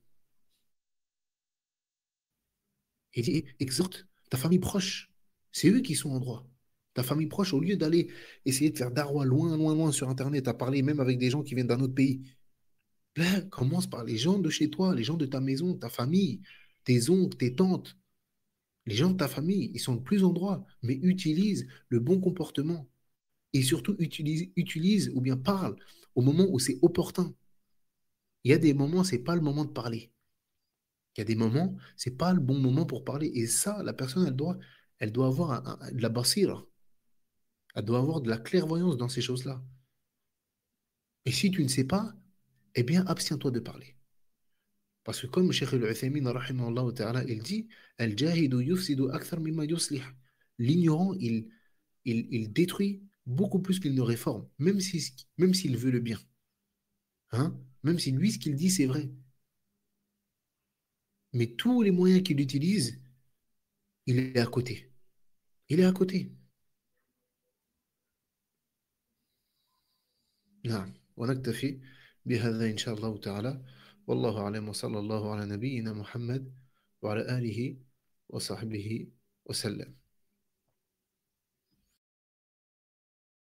Il dit, exhorte ta famille proche. C'est eux qui sont en droit. Ta famille proche, au lieu d'aller essayer de faire darwa loin, loin, loin sur Internet, à parler même avec des gens qui viennent d'un autre pays, là, commence par les gens de chez toi, les gens de ta maison, ta famille, tes oncles, tes tantes. Les gens de ta famille, ils sont le plus en droit, mais utilise le bon comportement. Et surtout, utilise ou bien parle au moment où c'est opportun. Il y a des moments, c'est pas le moment de parler. Il y a des moments, c'est pas le bon moment pour parler. Et ça, la personne, elle doit avoir de la basira. Elle doit avoir de la clairvoyance dans ces choses-là. Et si tu ne sais pas, eh bien, abstiens-toi de parler. Parce que comme Cheikh al-Uthaymin, rahimahullah ta'ala, il dit, Al-jahidu yufsidu akthar mimma yuslih. L'ignorant, il détruit beaucoup plus qu'il ne réforme, même s'il veut le bien. Hein? Même si lui, ce qu'il dit, c'est vrai. Mais tous les moyens qu'il utilise, il est à côté. Il est à côté. نعم ونكتفي بهذا إن شاء الله تعالى والله أعلم وصلى الله على نبينا محمد وعلى آله وصحبه وسلم